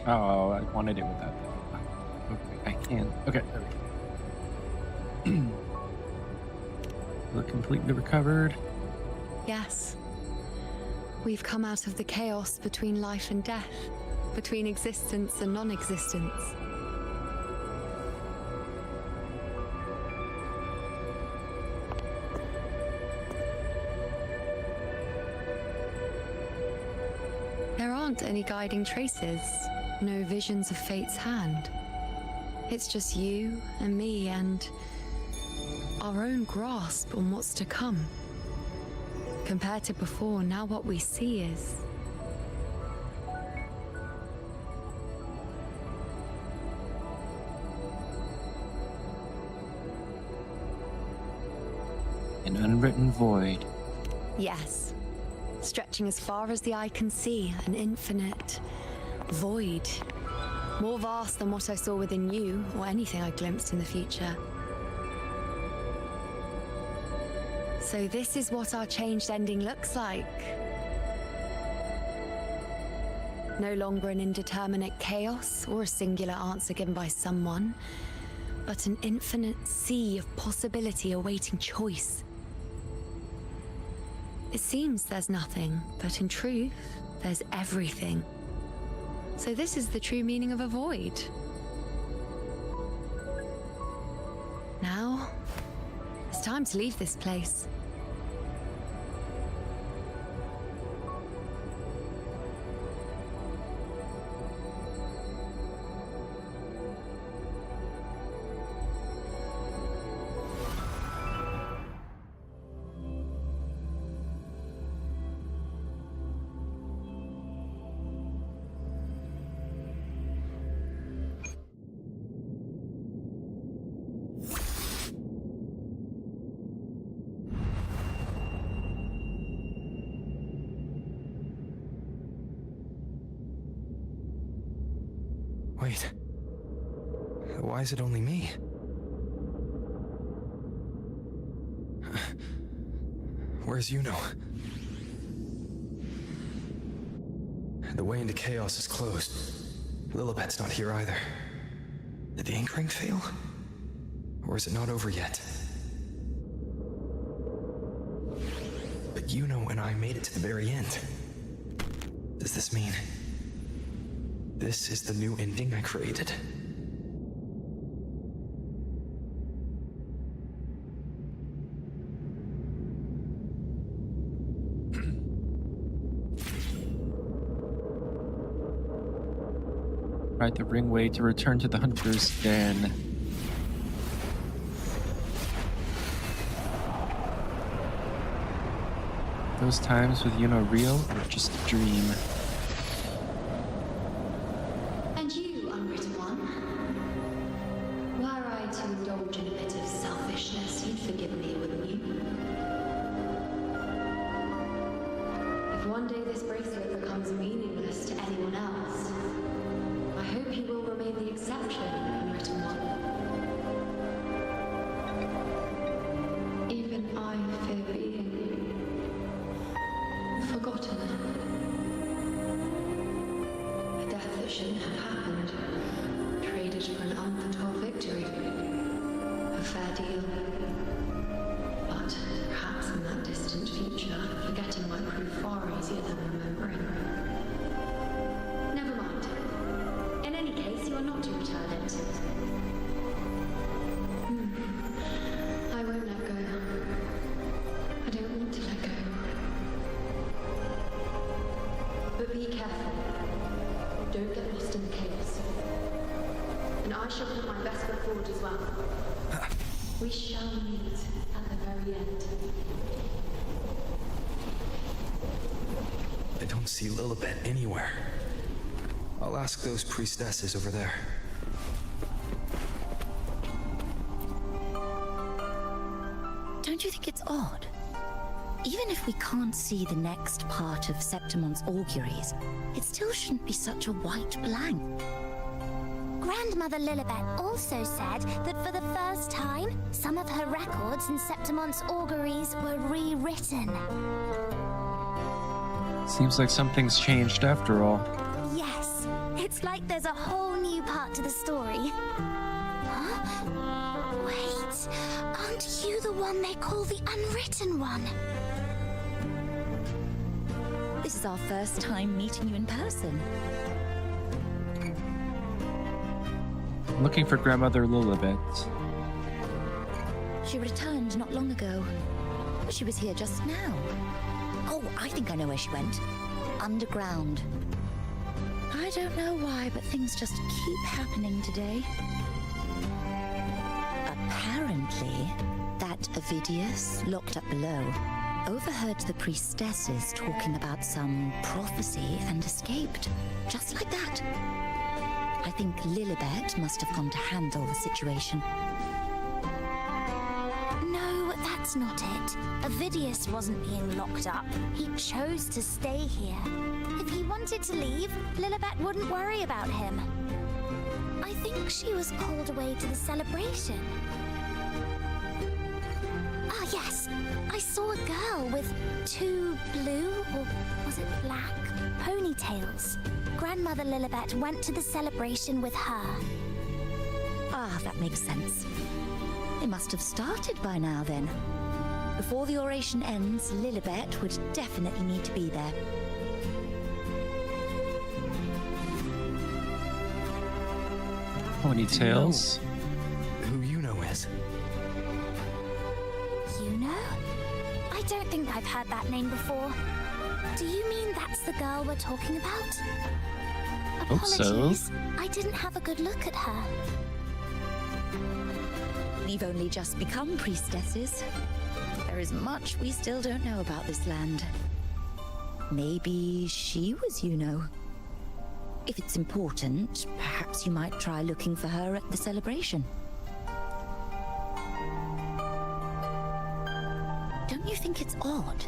S2: Oh, I wanted it with that. Okay, I can. Okay, there we go. Look completely recovered.
S11: Yes. We've come out of the chaos between life and death, between existence and non-existence. There aren't any guiding traces, no visions of fate's hand. It's just you and me and our own grasp on what's to come. Compared to before, now what we see is
S2: an unwritten void.
S11: yes, stretching as far as the eye can see, an infinite void, more vast than what I saw within you or anything I glimpsed in the future. So this is what our changed ending looks like. No longer an indeterminate chaos or a singular answer given by someone, but an infinite sea of possibility awaiting choice. It seems there's nothing, but in truth, there's everything. So this is the true meaning of a void. Now, it's time to leave this place.
S1: Wait. Why is it only me? Where's Yuno? The way into chaos is closed. Lilibet's not here either. Did the ink ring fail? Or is it not over yet? But Yuno and I made it to the very end. Does this mean this is the new ending I created?
S2: Find the ringway to return to the hunter's den. Those times with Yuno real or just a dream?
S8: And you, unwritten one, were I to indulge in a bit of selfishness, you'd forgive me, wouldn't you? If one day this bracelet becomes meaningless to anyone else, I hope you will remain the exception, unwritten one. Even I fear being forgotten. A death that shouldn't have happened, traded for an unforetold victory. A fair deal. But perhaps in that distant future, forgetting might prove far easier than remembering. Never mind. In any case, you are not to return it. I won't let go. I don't want to let go. But be careful. Don't get lost in the chaos. And I shall put my best foot forward as well. We shall meet at the very end.
S1: I don't see Lilibet anywhere. I'll ask those priestesses over there.
S15: Don't you think it's odd? Even if we can't see the next part of Septimon's auguries, it still shouldn't be such a white blank.
S20: Grandmother Lilibet also said that for the first time, some of her records in Septimon's auguries were rewritten.
S2: Seems like something's changed after all.
S20: Yes, it's like there's a whole new part to the story. Huh? Wait, aren't you the one they call the Unwritten One?
S15: This is our first time meeting you in person.
S2: I'm looking for Grandmother Lilibet.
S15: She returned not long ago. She was here just now. Oh, I think I know where she went. Underground. I don't know why, but things just keep happening today. Apparently, that Ovidius, locked up below, overheard the priestesses talking about some prophecy and escaped. Just like that. I think Lilibet must have gone to handle the situation.
S20: No, that's not it. Ovidius wasn't being locked up. He chose to stay here. If he wanted to leave, Lilibet wouldn't worry about him. I think she was called away to the celebration. Ah, yes. I saw a girl with 2 blue, or was it black, ponytails. Grandmother Lilibet went to the celebration with her.
S15: Ah, that makes sense. It must have started by now then. Before the oration ends, Lilibet would definitely need to be there.
S2: Ponytails.
S1: Who Yuno is?
S20: Yuno? I don't think I've heard that name before. Do you mean that's the girl we're talking about?
S2: Hope so.
S20: Apologies, I didn't have a good look at her.
S15: We've only just become priestesses. There is much we still don't know about this land. Maybe she was Yuno. If it's important, perhaps you might try looking for her at the celebration. Don't you think it's odd?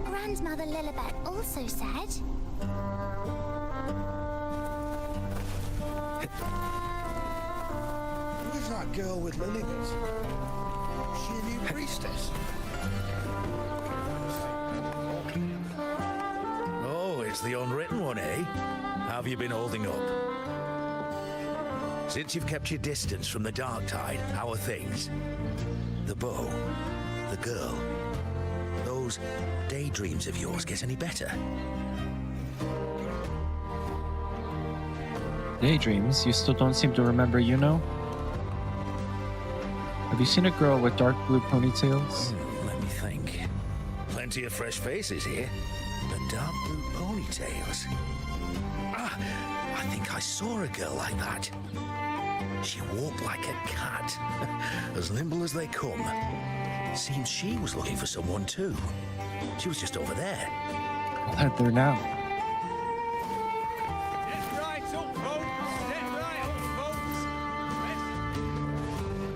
S20: Grandmother Lilibet also said...
S12: Who's that girl with Lilibet? Is she a new priestess?
S21: Oh, it's the Unwritten One, eh? How have you been holding up? Since you've kept your distance from the dark tide, how are things? The bow, the girl, those daydreams of yours get any better?
S2: Daydreams? You still don't seem to remember Yuno? Have you seen a girl with dark blue ponytails?
S21: Let me think. Plenty of fresh faces here, but dark blue ponytails. I think I saw a girl like that. She walked like a cat, as nimble as they come. Seems she was looking for someone too. She was just over there.
S2: I'll head there now.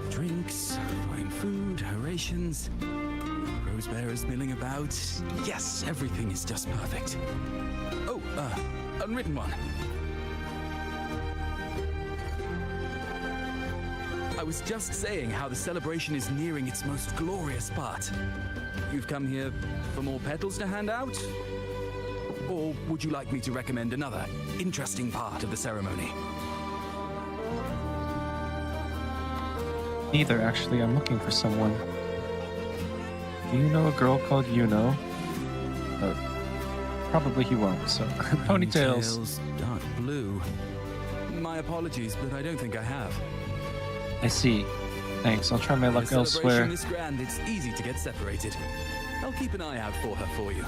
S13: Drinks, fine food, rations, rose bearers milling about. Yes, everything is just perfect. Oh, unwritten one. I was just saying how the celebration is nearing its most glorious part. You've come here for more petals to hand out? Or would you like me to recommend another interesting part of the ceremony?
S2: Neither, actually. I'm looking for someone. Do you know a girl called Yuno? Probably he won't, so... Ponytails.
S13: Dark blue. My apologies, but I don't think I have.
S2: I see. Thanks, I'll try my luck elsewhere.
S13: The celebration is grand, it's easy to get separated. I'll keep an eye out for her for you.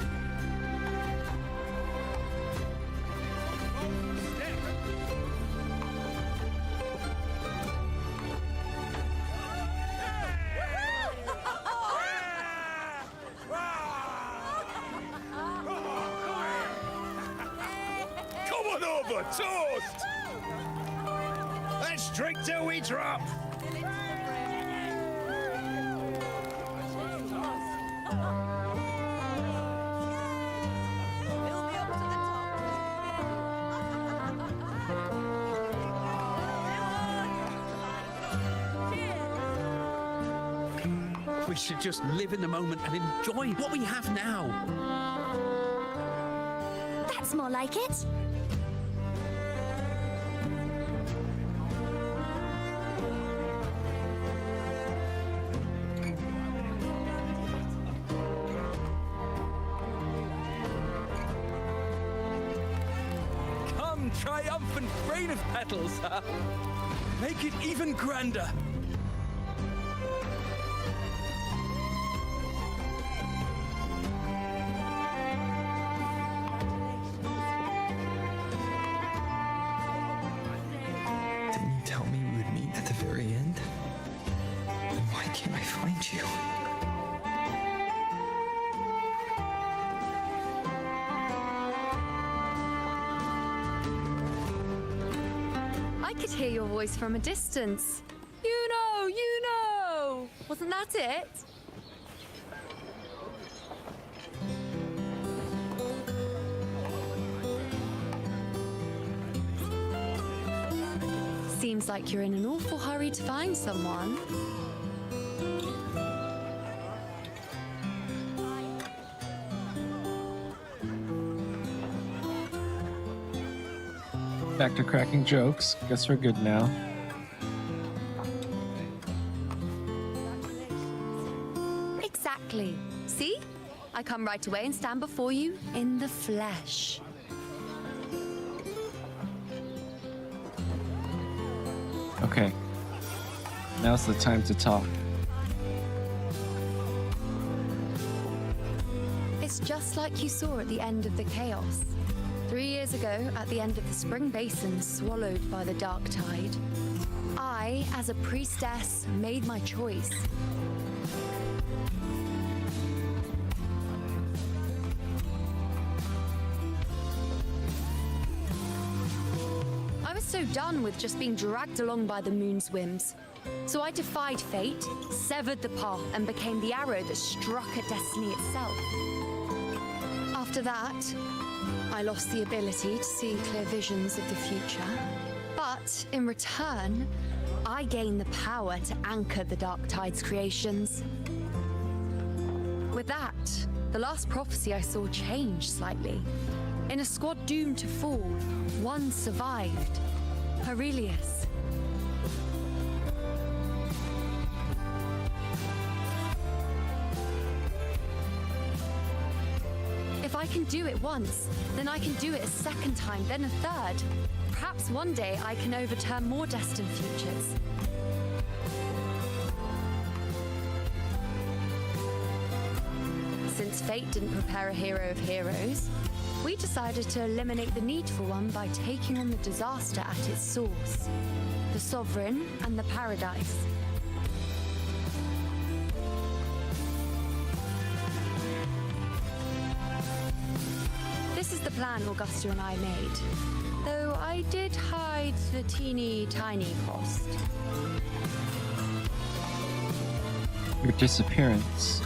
S18: Come on over, toast! Let's drink till we drop!
S13: We should just live in the moment and enjoy what we have now.
S20: That's more like it.
S13: Come, triumphant rain of petals. Make it even grander.
S1: Didn't you tell me we would meet at the very end? Then why can't I find you?
S11: I could hear your voice from a distance. You know! Wasn't that it? Seems like you're in an awful hurry to find someone.
S2: Back to cracking jokes. Guess we're good now.
S11: Exactly. See? I come right away and stand before you in the flesh.
S2: Okay. Now's the time to talk.
S11: It's just like you saw at the end of the chaos. 3 years ago, at the end of the spring basin swallowed by the dark tide, I, as a priestess, made my choice. I was so done with just being dragged along by the moon's whims. So I defied fate, severed the path, and became the arrow that struck at destiny itself. After that, I lost the ability to see clear visions of the future. But in return, I gained the power to anchor the Dark Tide's creations. With that, the last prophecy I saw changed slightly. In a squad doomed to fall, one survived. Aurelius. If I can do it once, then I can do it a second time, then a third. Perhaps one day I can overturn more destined futures. Since fate didn't prepare a hero of heroes, We decided to eliminate the need for one by taking on the disaster at its source, the Sovereign and the Paradise. This is the plan Augusta and I made, though I did hide the teeny tiny cost.
S2: Your disappearance.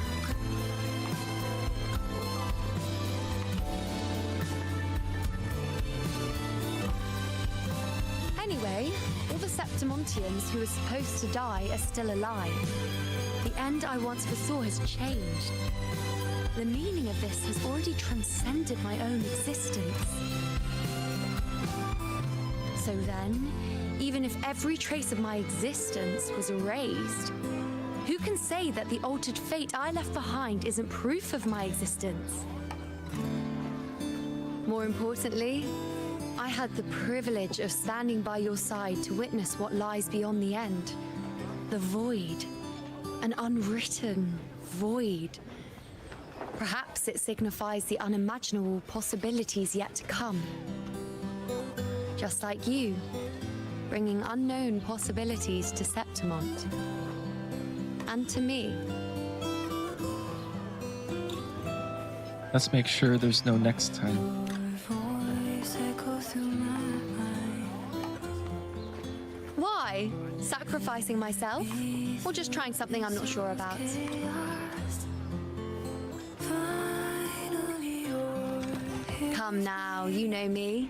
S11: Anyway, all the Septimontians who were supposed to die are still alive. The end I once foresaw has changed. The meaning of this has already transcended my own existence. So then, even if every trace of my existence was erased, who can say that the altered fate I left behind isn't proof of my existence? More importantly, I had the privilege of standing by your side to witness what lies beyond the end. The void. An unwritten void. Perhaps it signifies the unimaginable possibilities yet to come. Just like you, bringing unknown possibilities to Septimont. And to me.
S2: Let's make sure there's no next time.
S11: Why? Sacrificing myself? Or just trying something I'm not sure about? Come now, you know me.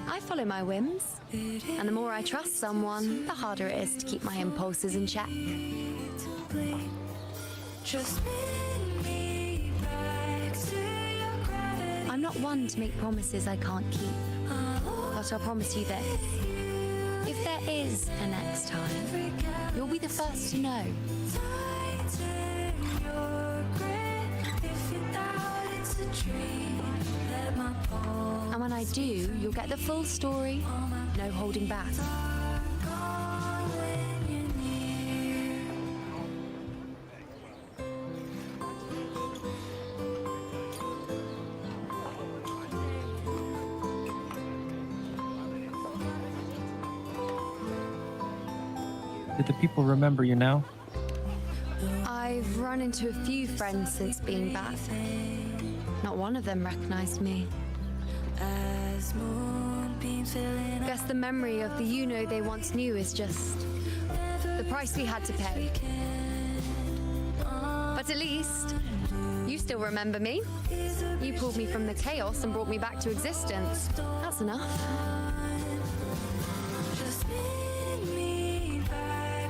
S11: I follow my whims. And the more I trust someone, the harder it is to keep my impulses in check. I'm not one to make promises I can't keep. But I'll promise you this. If there is a next time, you'll be the first to know. And when I do, you'll get the full story, no holding back.
S2: Did the people remember you now?
S11: I've run into a few friends since being back. Not one of them recognized me. Guess the memory of the you-know they once knew is just the price we had to pay. But at least, you still remember me. You pulled me from the chaos and brought me back to existence. That's enough.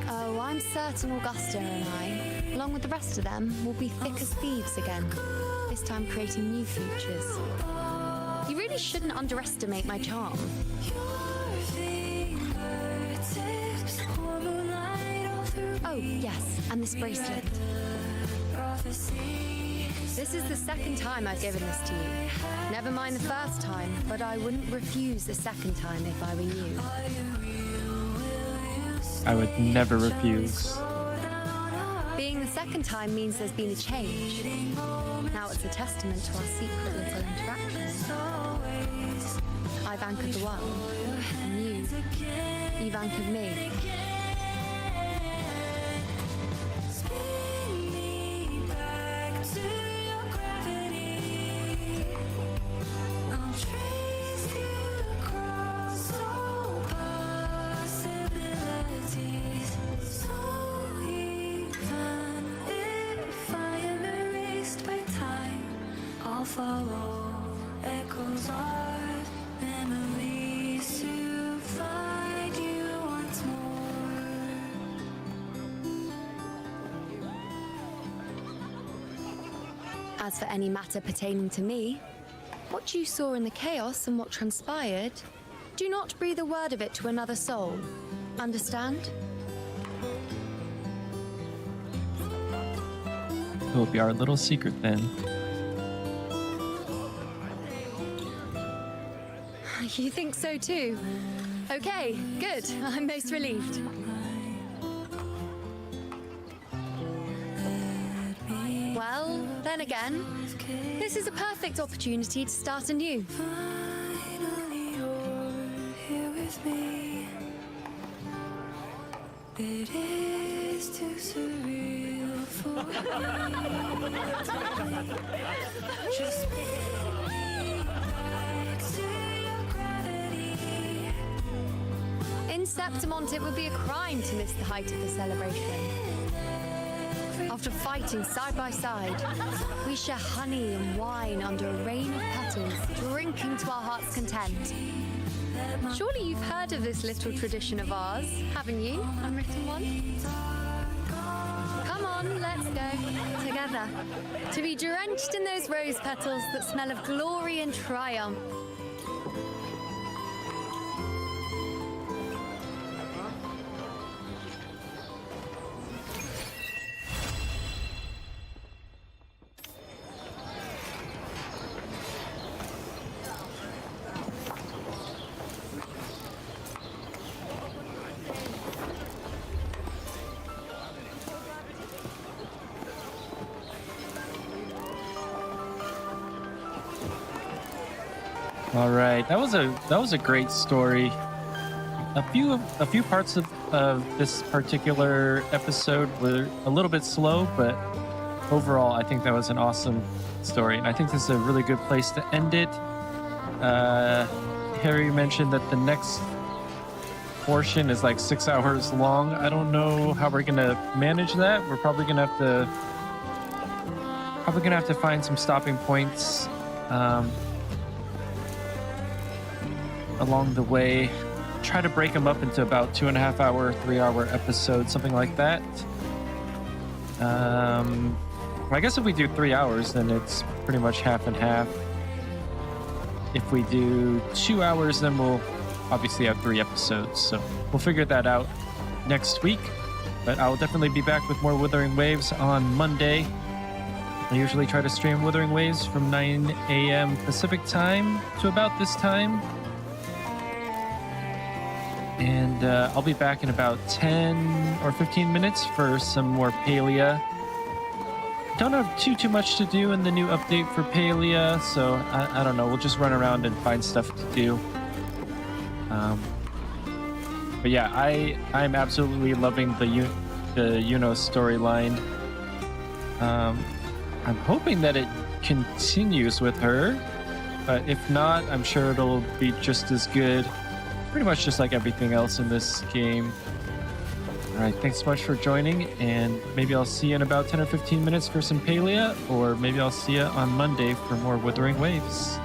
S11: Oh, I'm certain Augusta and I, along with the rest of them, will be thick as thieves again. This time creating new futures. You really shouldn't underestimate my charm. Oh, yes, and this bracelet. This is the second time I've given this to you. Never mind the first time, but I wouldn't refuse the second time if I were you.
S2: I would never refuse.
S11: Being the second time means there's been a change. Now it's a testament to our secret little interactions. I've anchored the world, and you've anchored me.
S16: Follow echoes of memories to find you once more.
S11: As for any matter pertaining to me, what you saw in the chaos and what transpired, do not breathe a word of it to another soul. Understand?
S2: It will be our little secret then.
S11: You think so too? Okay, good. I'm most relieved. Well, Then again, this is a perfect opportunity to start anew.
S16: Finally, you're here with me. It is too surreal for me. Just pull me back to your gravity.
S11: In Septimont, it would be a crime to miss the height of the celebration. After fighting side by side, we share honey and wine under a rain of petals, drinking to our heart's content. Surely you've heard of this little tradition of ours, haven't you, Unwritten One? Come on, let's go, together, to be drenched in those rose petals that smell of glory and triumph.
S2: All right, that was a great story. A few parts of this particular episode were a little bit slow, but overall, I think that was an awesome story, and I think this is a really good place to end it. Harry mentioned that the next portion is like 6 hours long. I don't know how we're gonna manage that. We're probably gonna have to find some stopping points along the way. Try to break them up into about 2.5 hour, 3 hour episodes, something like that. I guess if we do 3 hours, then it's pretty much half and half. If we do 2 hours, then we'll obviously have 3 episodes. So we'll figure that out next week. But I'll definitely be back with more Wuthering Waves on Monday. I usually try to stream Wuthering Waves from 9 a.m. Pacific time to about this time. And I'll be back in about 10 or 15 minutes for some more Palia. Don't have too much to do in the new update for Palia, so I don't know. We'll just run around and find stuff to do. But yeah, I'm absolutely loving the Yuno storyline. I'm hoping that it continues with her, but if not, I'm sure it'll be just as good. Pretty much just like everything else in this game. All right, thanks so much for joining, and maybe I'll see you in about 10 or 15 minutes for some Palia, or maybe I'll see you on Monday for more Wuthering Waves.